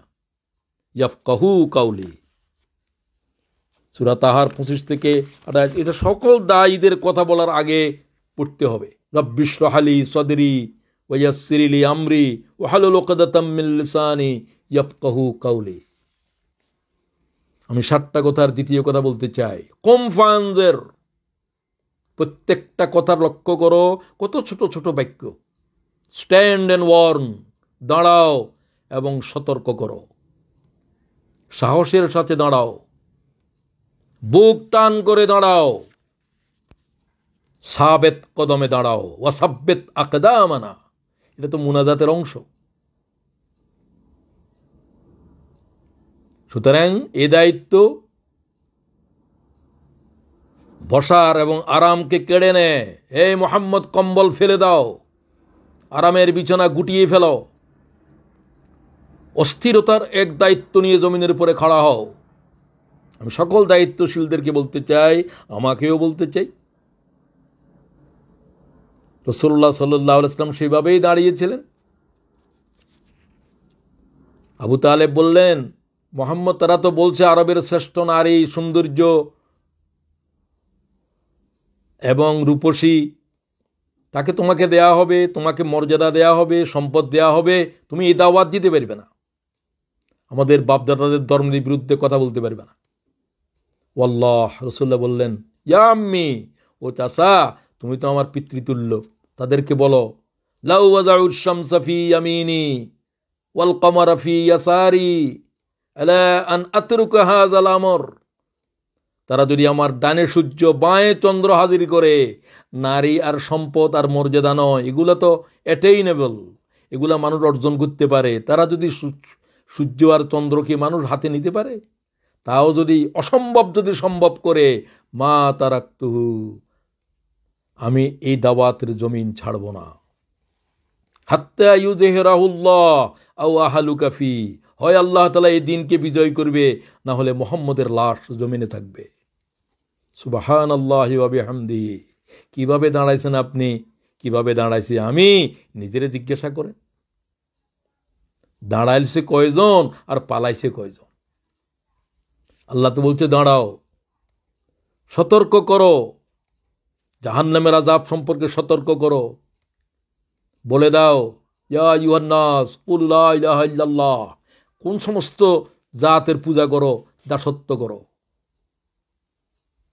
ইয়াফকাহু কাউলি, সূরা তাহার 25 থেকে 28। এটা সকল দায়ীদের কথা বলার আগে পড়তে হবে। রব্বিশরাহ লি সদরি ওয়াইয়াসসির লি আমরি ওয়াহলুল উকদাতাম মিন লিসানি ইয়াফকাহু কাওলি। আমি 7টা কথার দ্বিতীয় কথা বলতে চাই। কুম ফানজির, প্রত্যেকটা কথার লক্ষ্য করো, কত ছোট ছোট বাক্য। স্ট্যান্ড অ্যান্ড ওয়ার্ন, দাঁড়াও এবং সতর্ক করো, সাহসের সাথে দাঁড়াও, বুক টান করে দাঁড়াও, সাবেত কদমে দাঁড়াও, ওয়াসাব্বিত আকদামানা। এটা তো মুনাজাতের অংশ। সুতরাং এ দায়িত্ব বসার এবং আরামকে কেড়ে নেয়। হে মোহাম্মদ, কম্বল ফেলে দাও, আরামের বিছানা গুটিয়ে ফেলো, অস্থিরতার এক দায়িত্ব নিয়ে জমিনের উপরে খাড়া হও। আমি সকল দায়িত্বশীলদেরকে বলতে চাই, আমাকেও বলতে চাই, রাসূলুল্লাহ সাল্লাল্লাহু আলাইহি ওয়াসাল্লাম সেভাবেই দাঁড়িয়েছিলেন। আবু তালেব বললেন, মোহাম্মদ, তারা তো বলছে আরবের শ্রেষ্ঠ নারী, সৌন্দর্য এবং রূপসী, তাকে তোমাকে দেয়া হবে, তোমাকে মর্যাদা দেয়া হবে, সম্পদ দেয়া হবে, তুমি এই দাওয়াত দিতে পারবে না, আমাদের বাপদাদাদের ধর্মের বিরুদ্ধে কথা বলতে পারবে না। ওয়াল্লাহ, রাসূলুল্লাহ বললেন, ইয়া আম্মি, ও চাচা, তুমি তো আমার পিতৃতুল্য, তাদেরকে বলো, লাউ ওয়াজাউশ শামসা ফি ইয়ামিনি ওয়াল কমারা ফি ইয়াসারি আলা আন আতরুকা হাযাল আমর। তারা যদি আমার ডানে সূর্য বাঁয়ে চন্দ্র হাজির করে, নারী আর সম্পদ আর মর্যাদা নয়, এগুলো তো অ্যাটেইনেবল, এগুলা মানুষ অর্জন করতে পারে। তারা যদি সূর্য আর চন্দ্রকে মানুষ হাতে নিতে পারে, তাও যদি অসম্ভব যদি সম্ভব করে, মা তারাকতুহু, আমি এই দাওয়াতের জমিন ছাড়ব না। হাত্তা ইউযহিরাহুল্লাহ আও আহলুকা ফি, হয় আল্লাহ তাআলা এই দিনকে বিজয় করবে, না হলে মুহাম্মদের লাশ জমিনে থাকবে। সুবহানাল্লাহি ওয়া বিহামদিহি। কিভাবে দাঁড়াইছেন আপনি, কিভাবে দাঁড়াইছি আমি, নিজেরে জিজ্ঞাসা করেন। দাঁড়াইছে কয়জন আর পালাইছে কয়জন? আল্লাহ তো বলছে দাঁড়াও, সতর্ক করো, জাহান্নামের আযাব সম্পর্কে সতর্ক করো, বলে দাও, ইয়া আইয়ুহান নাস কুল লা ইলাহা ইল্লাল্লাহ। কোন সমস্ত জাতের পূজা করো, দাসত্ব করো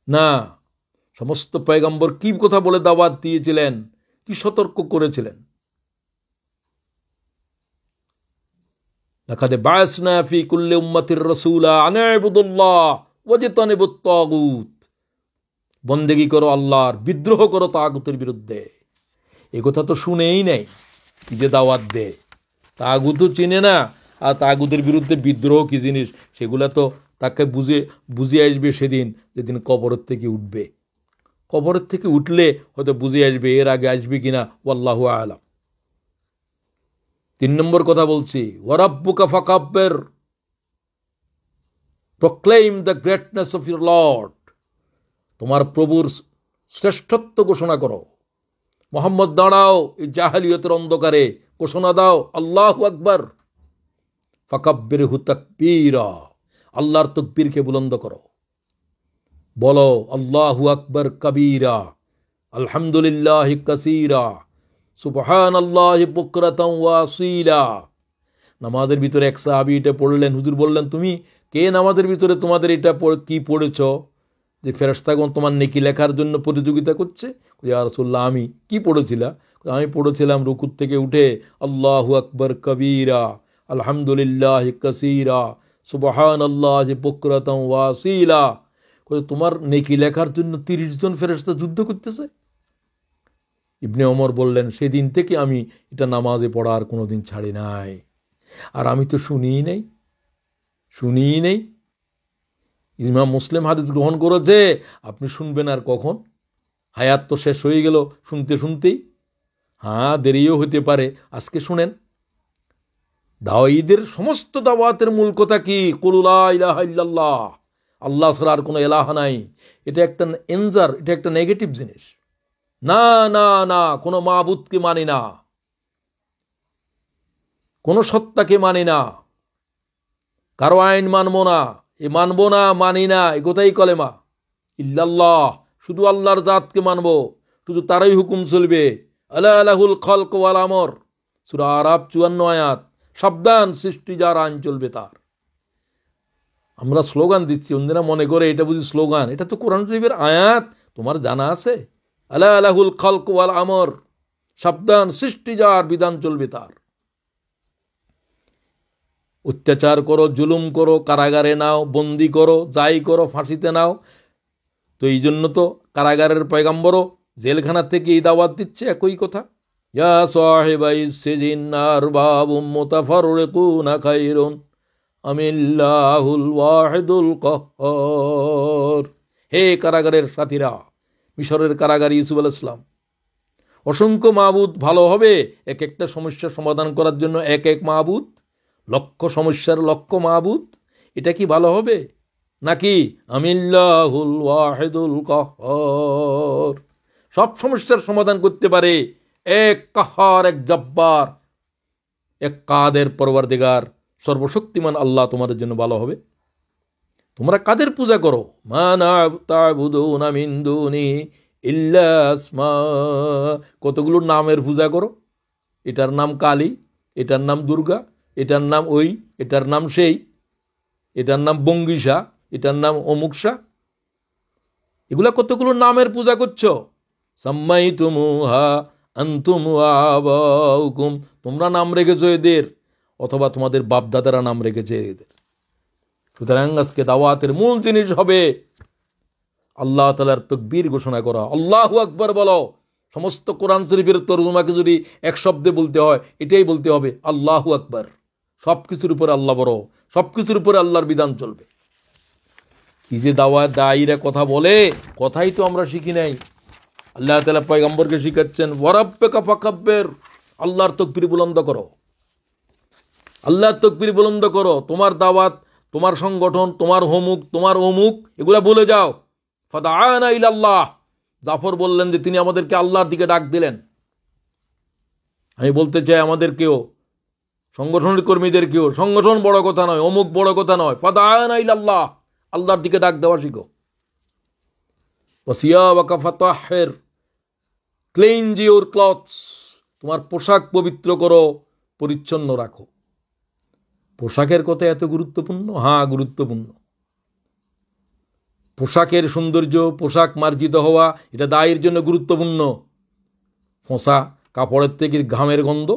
না। সমস্ত পয়গম্বর কি কথা বলে দাওয়াত দিয়েছিলেন, কি সতর্ক করেছিলেন। লাকাদ বা'আসনা ফি কুল্লি উম্মাতির রাসূলা আন ইবুদুল্লাহ ওয়াজতানিবুত তাগুত। বন্দেগী করো আল্লাহর, বিদ্রোহ করো তাগুতের বিরুদ্ধে। এই কথা তো শুনেই নাই, কি যে দাওয়াত দে, তাগুতও চিনে না, আর তাগুতের বিরুদ্ধে বিদ্রোহ কি জিনিস সেগুলা তো তাকে বুঝে আসবে সেদিন, যেদিন কবরের থেকে উঠবে। কবরের থেকে উঠলে হয়তো বুঝে আসবে, এর আগে আসবে কিনা ওয়াল্লাহু আলাম। 3 নম্বর কথা বলছি, ওয়ারাব্বুকা ফাকাব্বির, proclaim the greatness of your lord. তোমার প্রভুর শ্রেষ্ঠত্ব ঘোষণা করো। মোহাম্মদ, দাঁড়াও, এই জাহেলিয়তের অন্ধকারে ঘোষণা দাও, আল্লাহু আকবার। ফাকাব্বিরহু তাকবীরা, আল্লাহর তাকবীরকে বুলন্দ করো। বলো আল্লাহু আকবার কবীরা, আলহামদুলিল্লাহি কাসীরা, সুবহানাল্লাহি বুকরাতান ওয়া আসীলা। নামাজের ভিতরে এক সাহাবী এটা পড়লেন, হুজুর বললেন, তুমি কে নামাজের ভিতরে তোমাদের এটা কি পড়েছ, যে ফেরেশতাগণ তোমার নেকি লেখার জন্য প্রতিযোগিতা করছে? ইয়া রাসূলুল্লাহ, আমি কি পড়েছিলাম? আমি পড়েছিলাম রুকুর থেকে উঠে আল্লাহু আকবার কবীরা, আলহামদুলিল্লাহি কাসীরা, সুবহানাল্লাহি বুকরাতান ওয়া আসীলা। তোমার নেকি লেখার জন্য 30 জন ফেরেশতা যুদ্ধ করতেছে। ইবনে ওমর বললেন, সেদিন থেকে আমি এটা নামাজে পড়ার কোনোদিন ছাড়ি নাই। আর আমি তো শুনিই নেই। ইমাম মুসলিম হাদিস গ্রহণ করেছে, আপনি শুনবেন আর কখন? হায়াত তো শেষ হয়ে গেল শুনতেই। হ্যাঁ, দেরিও হতে পারে। আজকে শুনেন, দাওয়াতের সমস্ত দাওয়াতের মূল কথা কি? কুল লা ইলাহা ইল্লাল্লাহ, আল্লাহ ছাড়া আর কোনো ইলাহা নাই। এটা একটা এনজার, এটা একটা নেগেটিভ জিনিস। না না না, কোনো মাবুদকে মানি না, কোনো সত্তাকে মানি না, কারো আইন মানবো না, মানবো না, মানি না, এ কথাই কলেমা। ইল্লাল্লাহ, শুধু আল্লাহর জাতকে মানবো, শুধু তারই হুকুম চলবে। আলা লাহুল খালক ওয়াল আমর, সূরা আরাফ 54 আয়াত, সাবধান সৃষ্টি যার আইন চলবে তার। আমরা স্লোগান দিচ্ছি, অন্যরা মনে করে এটা বুঝি স্লোগান, এটা তো কোরআন শরীফের আয়াত। তোমার জানা আছে? আলা লাহুল খালক ওয়াল আমর, সাবধান সৃষ্টি যার বিধান চলবে তার। অত্যাচার করো, জুলুম করো, কারাগারে নাও, বন্দি করো, যাই করো, ফাঁসিতে নাও। তো এই জন্য তো কারাগারের পয়গাম্বরও জেলখানা থেকে এই দাওয়াত দিচ্ছে একই কথা, ইয়া সাহিবাই সিজিন আরবাবুম মুতাফাররিকুনা খায়রুন আমিল্লাহুল ওয়াহিদুল কাহ্হার। হে কারাগারের সাথীরা, মিশরের কারাগার ইউসুফ আলাইহিস সালাম, অসংখ্য মাবুদ ভালো হবে? এক একটা সমস্যার সমাধান করার জন্য এক এক মাবুদ, লক্ষ সমস্যার লক্ষ মাবুদ, এটা কি ভালো হবে? নাকি আমিল্লাহুল ওয়াহিদুল কাহ্হার, সব সমস্যার সমাধান করতে পারে এক কাহ্হার, এক জব্বার, এক কাদের পরওয়ারদিগার, সর্বশক্তিমান আল্লাহ তোমাদের জন্য ভালো হবে? তোমরা কাদের পূজা করো? মা না'বুদুনা মিন দুনি ইল্লা আসমা, কতগুলো নামের পূজা করো। এটার নাম কালী, এটার নাম দুর্গা, এটার নাম ওই, এটার নাম সেই, এটার নাম বঙ্গিসা, এটার নাম অমুকসা। এগুলা কতগুলো নামের পূজা করছো। সাম্মাইতুমুহা আনতুম ওয়া আবাউকুম, তোমরা নাম রেখেছো এদের, অথবা তোমাদের বাপদাদারা নাম রেখেছে এদের। সুতরাং আজকে দাওয়াতের মূল জিনিস হবে আল্লাহ তাআলার তাকবীর ঘোষণা করা, আল্লাহু আকবার বলো। সমস্ত কোরআন শরীফের তর্জমাকে যদি এক শব্দে বলতে হয়, এটাই বলতে হবে, আল্লাহু আকবার। সব কিছুর উপরে আল্লাহ বড়, সব কিছুর উপরে আল্লাহর বিধান চলবে। এই যে দাওয়াত দায়ীরা কথা বলে, কথাই তো আমরা শিখি নাই। আল্লাহ তাআলা পয়গম্বরকে শিখাচ্ছেন, ওয়ারাব্বিকা ফাকাব্বির, আল্লাহর তাকবীর বুলন্দ করো, আল্লাহর তাকবীর বুলন্দ করো। তোমার দাওয়াত, তোমার সংগঠন, তোমার অমুক, তোমার অমুক, এগুলা বলে যাও। ফাদাআনা ইলাল্লাহ, জাফর বললেন যে তিনি আমাদেরকে আল্লাহর দিকে ডাক দিলেন। আমি বলতে চাই আমাদেরকেও, সংগঠনের কর্মীদেরকেও, সংগঠন বড় কথা নয়, অমুক বড় কথা নয়, ফাদাআনা ইলাল্লাহ, আল্লাহর দিকে ডাক দেওয়া শিখো। ওয়াসিয়াবাকা ফাতাহহির, ক্লিনজ ইউর ক্লথস, তোমার পোশাক পবিত্র করো, পরিচ্ছন্ন রাখো। পোশাকের কথা এত গুরুত্বপূর্ণ? হ্যাঁ, গুরুত্বপূর্ণ। পোশাকের সৌন্দর্য, পোশাক মার্জিত হওয়া, এটা দায়ের জন্য গুরুত্বপূর্ণ। ফোঁসা কাপড়ের থেকে ঘামের গন্ধ,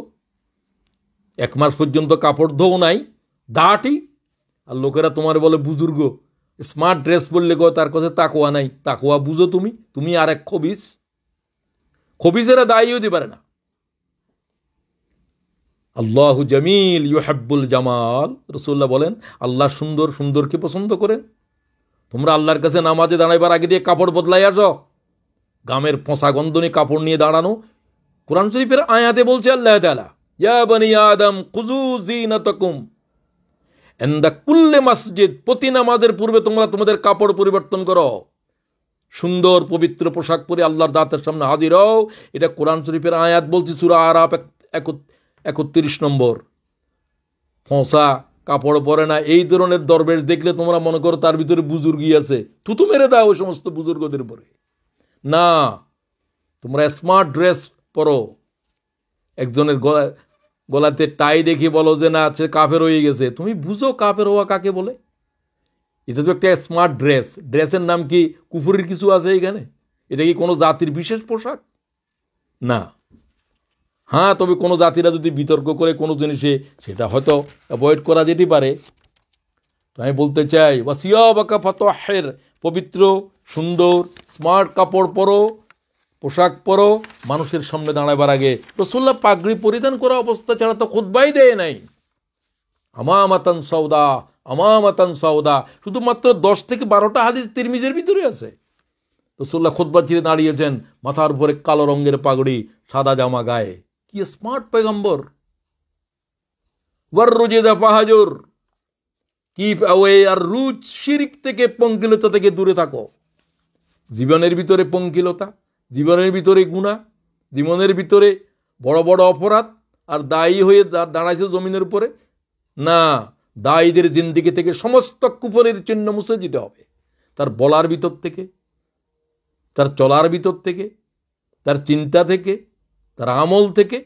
1 মাস পর্যন্ত কাপড় ধোও নাই, দাঁটি, আর লোকেরা তোমার বলে বুজুর্গ। স্মার্ট ড্রেস পরলে গো তার কাছে তাকওয়া নাই। তাকওয়া বুঝো তুমি, তুমি আর এক খবিস। খবিসেরা দায়ী হতে পারে না। আল্লাহু জামিল ইউহিব্বুল জামাল, রাসূলুল্লাহ বলেন আল্লাহ সুন্দর, সুন্দরকে পছন্দ করেন। তোমরা আল্লাহর কাছে নামাজে দাঁড়াইবার আগে দিয়ে কাপড় বদলাই আসো, গামের পচা গন্ধ নিয়ে কাপড় নিয়ে দাঁড়ানো। কোরআন শরীফের আয়াতে বলছে আল্লাহ তাআলা, ইয়া বনি আদম খুযু যিনাতাকুম ইনদা কুল্লি মসজিদ, প্রতি নামাজের পূর্বে তোমরা তোমাদের কাপড় পরিবর্তন করো, সুন্দর পবিত্র পোশাক পরে আল্লাহর দাঁতের সামনে হাজির হও। এটা কোরআন শরীফের আয়াত বলছি, সূরা আরাফ 31 নম্বর। ফোঁসা কাপড় পরে না এই ধরনের দরবেশ দেখলে তোমরা মনে করো তার ভিতরে বুজুর্গি আছে, থুতু মেরে দাও ওই সমস্ত বুজুর্গদের উপরে। না, তোমরা স্মার্ট ড্রেস পরো। একজনের গলাতে টাই দেখি বলো যে না, সে কাফের হয়ে গেছে। তুমি বুঝো কাফের হওয়া কাকে বলে? এটা তো একটা স্মার্ট ড্রেস। ড্রেসের নাম কি কুফুরির কিছু আছে এখানে? এটা কি কোনো জাতির বিশেষ পোশাক? না। হ্যাঁ, তবে কোনো জাতিরা যদি বিতর্ক করে কোনো জিনিসে, সেটা হয়তো অ্যাভয়েড করা যেতে পারে। তো আমি বলতে চাই, ওয়াসিয়াবাকা ফাতাহহির, পবিত্র সুন্দর স্মার্ট কাপড় পরো, পোশাক পরো। মানুষের সামনে দাঁড়াবার আগে রাসূলুল্লাহ পাগড়ি পরিধান করা অবস্থা ছাড়া তো খুতবাই দেয় নাই। আমামাতান সাউদা, আমামাতান সাউদা, শুধুমাত্র 10 থেকে 12টা হাদিস তিরমিজির ভিতরে আছে। রাসূলুল্লাহ খুতবা ছিঁড়ে দাঁড়িয়েছেন, মাথার উপরে কালো রঙের পাগড়ি, সাদা জামা গায়ে। কি স্মার্ট পয়গম্বর! ওয়াররুজিদা ফাহাজুর, কিপ অ্যাওয়ে আর রুজ, শিরক থেকে, পঙ্কিলতা থেকে দূরে থাকো। জীবনের ভিতরে পঙ্কিলতা, জীবনের ভিতরে গুনাহ, জীবনের ভিতরে বড় বড় অপরাধ, আর দায়ী হয়ে দাঁড়াইছে জমিনের উপরে। না, দায়ীদের জিন্দেগি থেকে সমস্ত কুফরের চিহ্ন মুছে দিতে হবে। তার বলার ভিতর থেকে, তার চলার ভিতর থেকে, তার চিন্তা থেকে, তার আমল থেকে।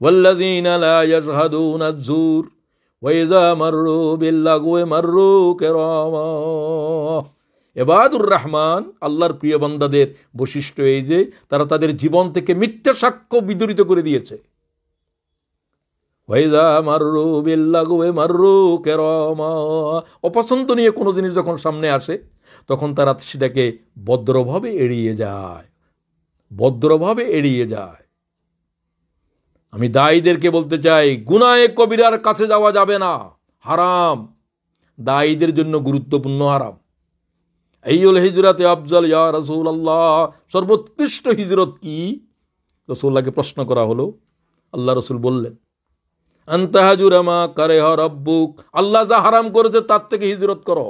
ওয়াল্লাযীনা লা ইয়াশহাদুনা আয-যুর ওয়া ইযা মাররু বিল-লাগওয়ি মাররু কিরামা। ইবাদুর রহমান আল্লাহর প্রিয় বান্দাদের বৈশিষ্ট্য এই যে তারা তাদের জীবন থেকে মিথ্যা সাক্ষ্য বিদূরিত করে দিয়েছে। ওয়া ইযা মাররু বিল-লাগওয়ি মাররু কিরামা। অপছন্দনীয় কোনো জিনিস যখন সামনে আসে তখন তারা সেটাকে ভদ্রভাবে এড়িয়ে যায়, ভদ্রভাবে এড়িয়ে যায়। আমি দায়ীদেরকে বলতে চাই, গুনাহে কবিরার কাছে যাওয়া যাবে না, হারাম, দায়ীদের জন্য গুরুত্বপূর্ণ হারাম। আইয়ুল হিজরাতে আফজাল ইয়া রাসূলুল্লাহ, সর্বোৎকৃষ্ট হিজরত কি? রাসূলুল্লাহকে প্রশ্ন করা হলো। আল্লাহ রাসূল বললেন, আনতা হাজুরা মা কারাহা রাব্বুক, আল্লাহ যা হারাম করেছে তার থেকে হিজরত করো।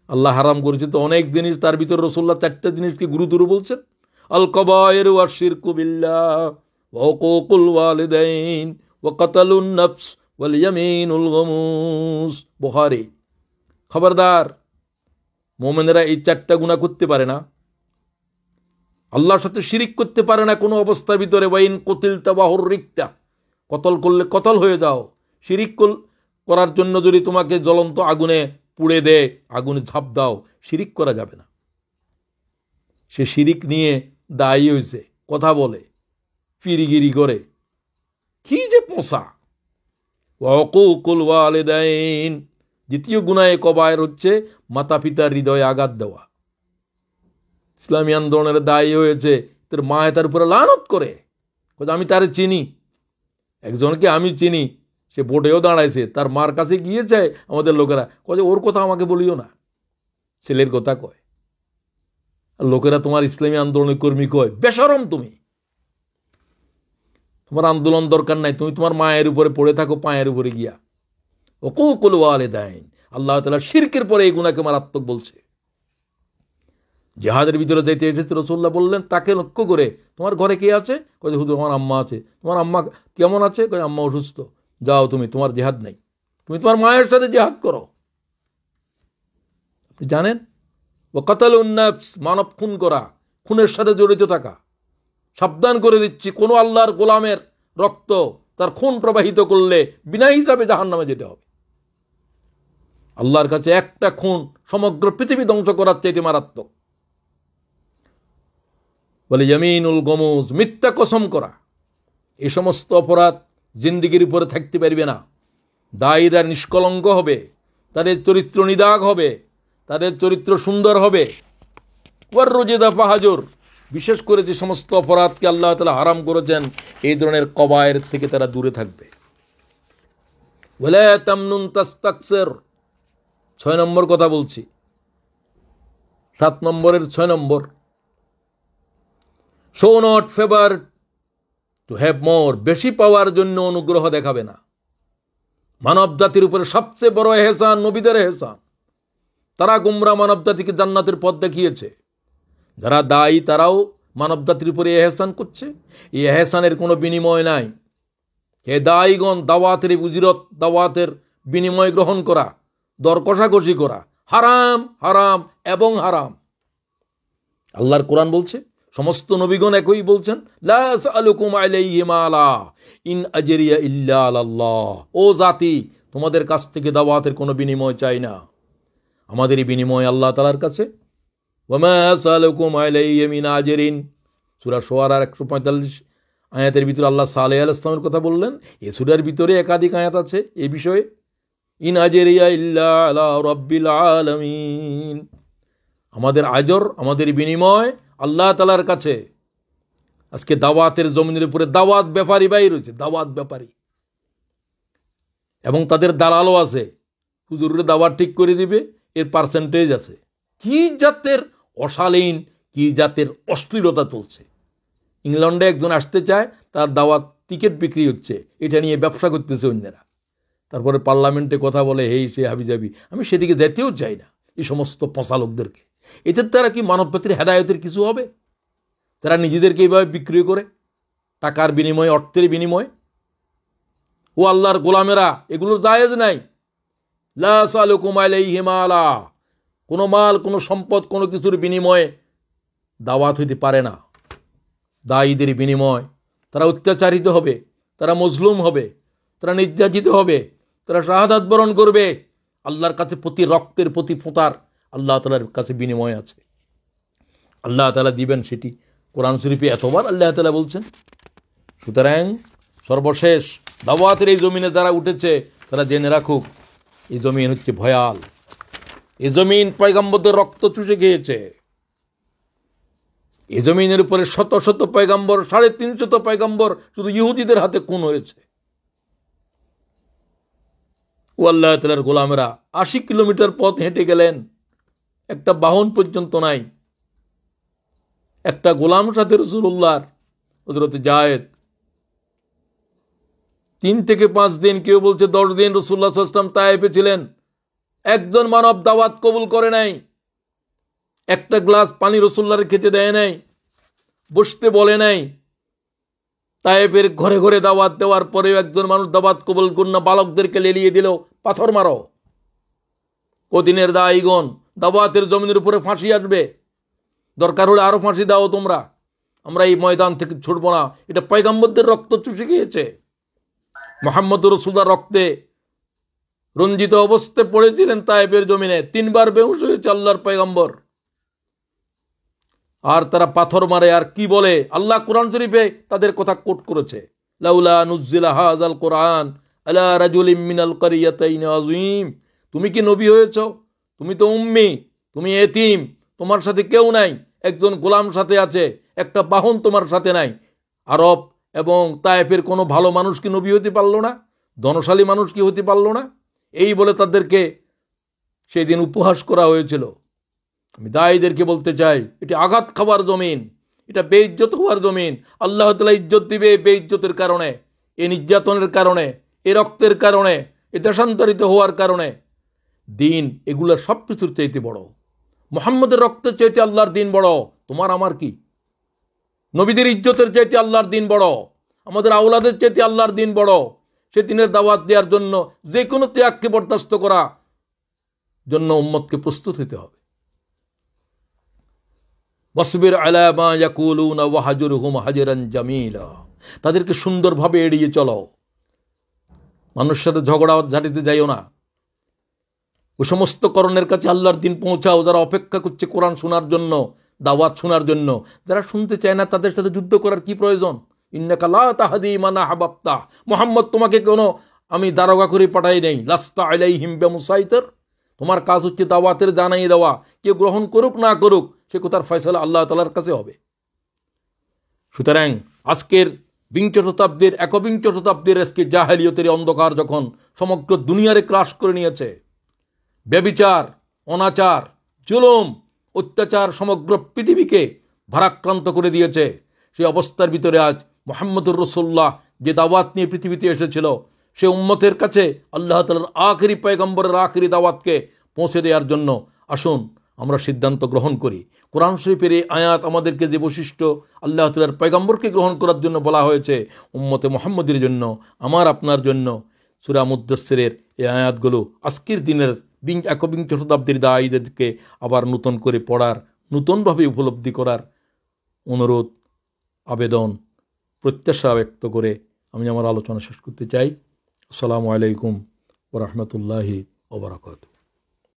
আল্লাহ হারাম করেছে তো অনেক জিনিস, তার ভিতর রাসূলুল্লাহ 4টা জিনিসকে গুরুতর বলছেন। আল কাবায়েরু ওয়াশ শিরকু বিল্লাহ ওয়া হুকুকুল ওয়ালিদাইন ওয়া কাতালুন নাফস ওয়াল ইয়ামিনুল গামুস। বুখারী। খবরদার, মুমিনেরা এই 4টা গুনাহ করতে পারে না, আল্লাহর সাথে শিরিক করতে পারে না কোনো অবস্থার ভিতরে। ওয়াইন কুতিলতা ওয়া হুররিকতা, কতল করলে কতল হয়ে যাও। শিরিক করার জন্য যদি তোমাকে জ্বলন্ত আগুনে পুড়ে দেয়, আগুনে ঝাঁপ দাও, শিরিক করা যাবে না। সে শিরিক নিয়ে দায়ী হয়েছে, কথা বলে, ফিরিগিরি করে, কি যে পোষা। ওয়া হুকুকুল ওয়ালিদাইন, দ্বিতীয় গুনাহে কবায়ের হচ্ছে মাতা পিতার হৃদয়ে আঘাত দেওয়া। ইসলামী আন্দোলনের দায়ী হয়েছে, তোর মা তার উপরে লানত করে, আমি তারে চিনি, একজনকে আমি চিনি, সে বোর্ডেও দাঁড়াইছে, তার মার কাছে গিয়েছে আমাদের লোকেরা, কয় ওর কথা আমাকে বলিও না, ছেলের কথা কয়। আর লোকেরা তোমার ইসলামী আন্দোলনের কর্মী কয়, বেশরম তুমি, তোমার আন্দোলন দরকার নাই, তুমি তোমার মায়ের উপরে পড়ে থাকো, পায়ের উপরে গিয়া। হুকুকুল ওয়ালিদাইন, আল্লাহ তাআলা শিরকের পরে এই গুনাহকে মারাত্মক বলছে। জিহাদের ভিতরে যাইতে এসেছে, রাসূলুল্লাহ বললেন তাকে লক্ষ্য করে, তোমার ঘরে কে আছে? কয় হুজুর আমার আম্মা আছে। তোমার আম্মা কেমন আছে? কয় আম্মা অসুস্থ। যাও তুমি, তোমার জিহাদ নাই, তুমি তোমার মায়ের সাথে জিহাদ করো। আপনি জানেন, ওয়া কাতালুন নাফস, মানব খুন করা, খুনের সাথে জড়িত থাকা। সাবধান করে দিচ্ছি, কোনো আল্লাহর গোলামের রক্ত, তার খুন প্রবাহিত করলে বিনা হিসাবে জাহান্নামে যেতে হবে। আল্লাহর কাছে একটা খুন সমগ্র পৃথিবী ধ্বংস করার চাইতে মারাত্মক। বলে ইয়ামিনুল গমুজ, মিথ্যা কসম করা। এই সমস্ত অপরাধ জিন্দিগির উপরে থাকতে পারবে না। দায়ীরা নিষ্কলঙ্ক হবে, তাদের চরিত্র নিদাগ হবে, তাদের চরিত্র সুন্দর হবে। ওয়ার রোজেদা ফাহাজুর, বিশেষ করে যে সমস্ত অপরাধকে আল্লাহ তাআলা হারাম করেছেন, এই ধরনের কবায়ের থেকে তারা দূরে থাকবে। ওয়ালা তামনুন তাস্তাকসির, 6 নম্বর কথা বলছি, 7 নম্বরের 6 নম্বর। Show not favour to have more, বেশি পাওয়ার জন্য অনুগ্রহ দেখাবে না। মানব জাতির উপরে সবচেয়ে বড় এহসান নবীদের এহসান। তারা গুমরা মানব জাতিকে জান্নাতের পথ দেখিয়েছে। যারা দায়ী তারাও মানব জাতির উপরে এহসান করছে, এই এহসানের কোনো বিনিময় নাই। হে দায়ীগণ, দাওয়াতের উজিরত, দাওয়াতের বিনিময় গ্রহণ করা, দর কষাকষি করা হারাম, হারাম এবং হারাম। আল্লাহর কোরআন বলছে, সমস্ত নবীগণ একই বলছেন, লা আসআলুকুম আলাইহি মালা ইন আজরিয়া ইল্লা আলাল্লাহ। ও জাতি, তোমাদের কাছ থেকে দাওয়াতের কোনো বিনিময় চাই না, আমাদেরই বিনিময় আল্লাহ তাআলার কাছে। ওয়া মা আসআলুকুম আলাইহি মিন আজরিন, সূরা শুআরার 145 আয়াতের ভিতরে আল্লাহ সালেহ আলাইহিস সালামের কথা বললেন। এই সূরার ভিতরে একাধিক আয়াত আছে এই বিষয়ে। ইন আজরিয়া ইল্লা আলা রাব্বিল আলামিন, আমাদের আজর, আমাদের বিনিময় আল্লাহ তাআলার কাছে। আজকে দাওয়াতের জমিনের উপরে দাওয়াত ব্যাপারী বাইর হয়েছে, দাওয়াত ব্যাপারী, এবং তাদের দালালও আছে। হুজুরের দাওয়াত ঠিক করে দিবে, এর পার্সেন্টেজ আছে। কি জাতের অশালীন, কি জাতের অশ্লীলতা চলছে। ইংল্যান্ডে একজন আসতে চায়, তার দাওয়াত টিকিট বিক্রি হচ্ছে, এটা নিয়ে ব্যবসা করতেছে অন্যরা। তারপরে পার্লামেন্টে কথা বলে, হেই সে হাবিজাবি। আমি সেদিকে যেতেও চাই না এই সমস্ত পচা লোকদেরকে। এদের দ্বারা কি মানবজাতির হেদায়েতের কিছু হবে? তারা নিজেদেরকে এইভাবে বিক্রি করে, টাকার বিনিময়ে, অর্থের বিনিময়ে। ও আল্লাহর গোলামেরা, এগুলো জায়েজ নাই। লা আসআলুকুম আলাইহি মালা, কোনো মাল, কোনো সম্পদ, কোনো কিছুর বিনিময়ে দাওয়াত হইতে পারে না। দায়ীদের বিনিময় তারা অত্যাচারিত হবে, তারা মজলুম হবে, তারা নির্যাতিত হবে, তারা শাহাদাত বরণ করবে। আল্লাহর কাছে প্রতি রক্তের প্রতি ফোঁটার আল্লাহ তাআলার কাছে বিনিময় আছে। আল্লাহ তাআলা দিবেন সেটি কোরআন শরীফে এতবার আল্লাহ তাআলা বলছেন। সুতরাং সর্বশেষ দাওয়াতের এই জমিনে যারা উঠেছে তারা জেনে রাখুক, এই জমিন হচ্ছে ভয়াল। এই জমিন পয়গম্বরদের রক্ত চুষে খেয়েছে। এই জমিনের উপরে শত শত পয়গম্বর, 350 পয়গম্বর শুধু ইহুদিদের হাতে খুন হয়েছে। ও আল্লাহ তাআলার গোলামেরা 80 কিলোমিটার পথ হেঁটে গেলেন, একটা বাহন পর্যন্ত নাই। একটা গোলাম সাথে রাসূলুল্লাহর, হযরত যায়েদ 3 থেকে 5 দিন, কেউ বলছে 10 দিন রাসূলুল্লাহ সাল্লাল্লাহু আলাইহি ওয়াসাল্লাম তায়েফে ছিলেন। একজন মানব দাওয়াত কবুল করে নাই, একটা গ্লাস পানি রাসূলুল্লাহর খেতে দেয় নাই, বসতে বলে নাই। তায়েফের ঘরে ঘরে দাওয়াত দেওয়ার পরেও একজন মানুষ দাওয়াত কবুল করল না, বালকদেরকে লেলিয়ে দিল, পাথর মারো। কদিনের দায়ীগণ, দাওয়াতের জমিনের উপরে ফাঁসি আসবে, দরকার হলে আরো ফাঁসি দাও তোমরা, আমরা এই ময়দান থেকে ছুটব না। এটা পয়গম্বরদের রক্ত চুষে গিয়েছে। মুহাম্মদ রাসূলুল্লাহর রক্তে রঞ্জিত অবস্থায় পড়েছিলেন তায়েফের জমিনে, 3 বার বেহুশ হয়েছে আল্লাহর পয়গম্বর। আর তারা পাথর মারে আর কি বলে। আল্লাহ কোরআন শরীফে তাদের কথা কোট করেছে, লাউলা নুজ্জিলা হাযাল কোরআন আলা রাজুলিম মিনাল ক্বরিয়াতাইন আযীম। তুমি কি নবী হয়েছো? তুমি তো উম্মি, তুমি এতিম, তোমার সাথে কেউ নাই, একজন গোলাম সাথে আছে, একটা বাহন তোমার সাথে নাই। আরব এবং তায়েফের কোনো ভালো মানুষ কি নবী হতে পারলো না? ধনশালী মানুষ কি হতে পারলো না? এই বলে তাদেরকে সেই দিন উপহাস করা হয়েছিল। আমি দায়ীদেরকে বলতে চাই, এটি আঘাত খাওয়ার জমিন, এটা বেইজ্জত হওয়ার জমিন। আল্লাহ তাআলা ইজ্জত দিবে এই বেইজ্জতের কারণে, এই নির্যাতনের কারণে, এই রক্তের কারণে, এই দেশান্তরিত হওয়ার কারণে। দিন এগুলো সব কিছুর চাইতে বড়, মুহাম্মদের রক্তের চাইতে আল্লাহর দিন বড়। তোমার আমার কি? নবীদের ইজ্জতের চাইতে আল্লাহর দিন বড়, আমাদের আওলাদের চাইতে আল্লাহর দিন বড়। সে দিনের দাওয়াত দেওয়ার জন্য যে কোনো ত্যাগকে বরদাস্ত করা জন্য উম্মতকে প্রস্তুত হতে হবে। ওয়াসবির আলা মা ইয়াকুলুনা ওয়াহজুরহুম হাজরান জামিলা। তাদেরকে সুন্দরভাবে এড়িয়ে চলো, মানুষের সাথে ঝগড়া ঝাঁটিতে যাইও না। ও সমস্ত করণের কাছে আল্লাহর দিন পৌঁছাও, যারা অপেক্ষা করছে কোরআন শোনার জন্য, দাওয়াত শোনার জন্য। যারা শুনতে চায় না তাদের সাথে যুদ্ধ করার কি প্রয়োজন? ইন্নাকা লা তাহদি মান আহবাবতা। মুহাম্মদ তোমাকে কোনো আমি দারোগা করে পাঠাই নাই। লাস্তা আলাইহিম বিমুসাইতির। তোমার কাজ হচ্ছে দাওয়াতের জানাই দেওয়া, কেউ গ্রহণ করুক না করুক সে কথার ফয়সালা আল্লাহ তাআলার কাছে হবে। সুতরাং আজকের 21 শতাব্দীর আজকে জাহেলিয়তের অন্ধকার যখন সমগ্র দুনিয়ারে ক্রাশ করে নিয়েছে, ব্যভিচার, অনাচার, জুলুম, অত্যাচার সমগ্র পৃথিবীকে ভারাক্রান্ত করে দিয়েছে, সেই অবস্থার ভিতরে আজ মুহাম্মদুর রাসূলুল্লাহ যে দাওয়াত নিয়ে পৃথিবীতে এসেছিল, সে উম্মতের কাছে আল্লাহ তাআলার আখেরি পয়গম্বরের আখেরি দাওয়াতকে পৌঁছে দেওয়ার জন্য আসুন আমরা সিদ্ধান্ত গ্রহণ করি। কোরআন শরীফের এই আয়াত আমাদেরকে যে বৈশিষ্ট্য আল্লাহ তাআলার পয়গম্বরকে গ্রহণ করার জন্য বলা হয়েছে, উম্মতে মুহাম্মদের জন্য, আমার আপনার জন্য, সূরা মুদ্দাসসিরের এই আয়াতগুলো আজকের দিনের 21 শতাব্দীর দায়ীদেরকে আবার নতুন করে পড়ার, নতুনভাবে উপলব্ধি করার অনুরোধ, আবেদন, প্রত্যাশা ব্যক্ত করে আমি আমার আলোচনা শেষ করতে চাই। আসসালামু আলাইকুম ওয়া রাহমাতুল্লাহি ওয়া বারাকাতুহু।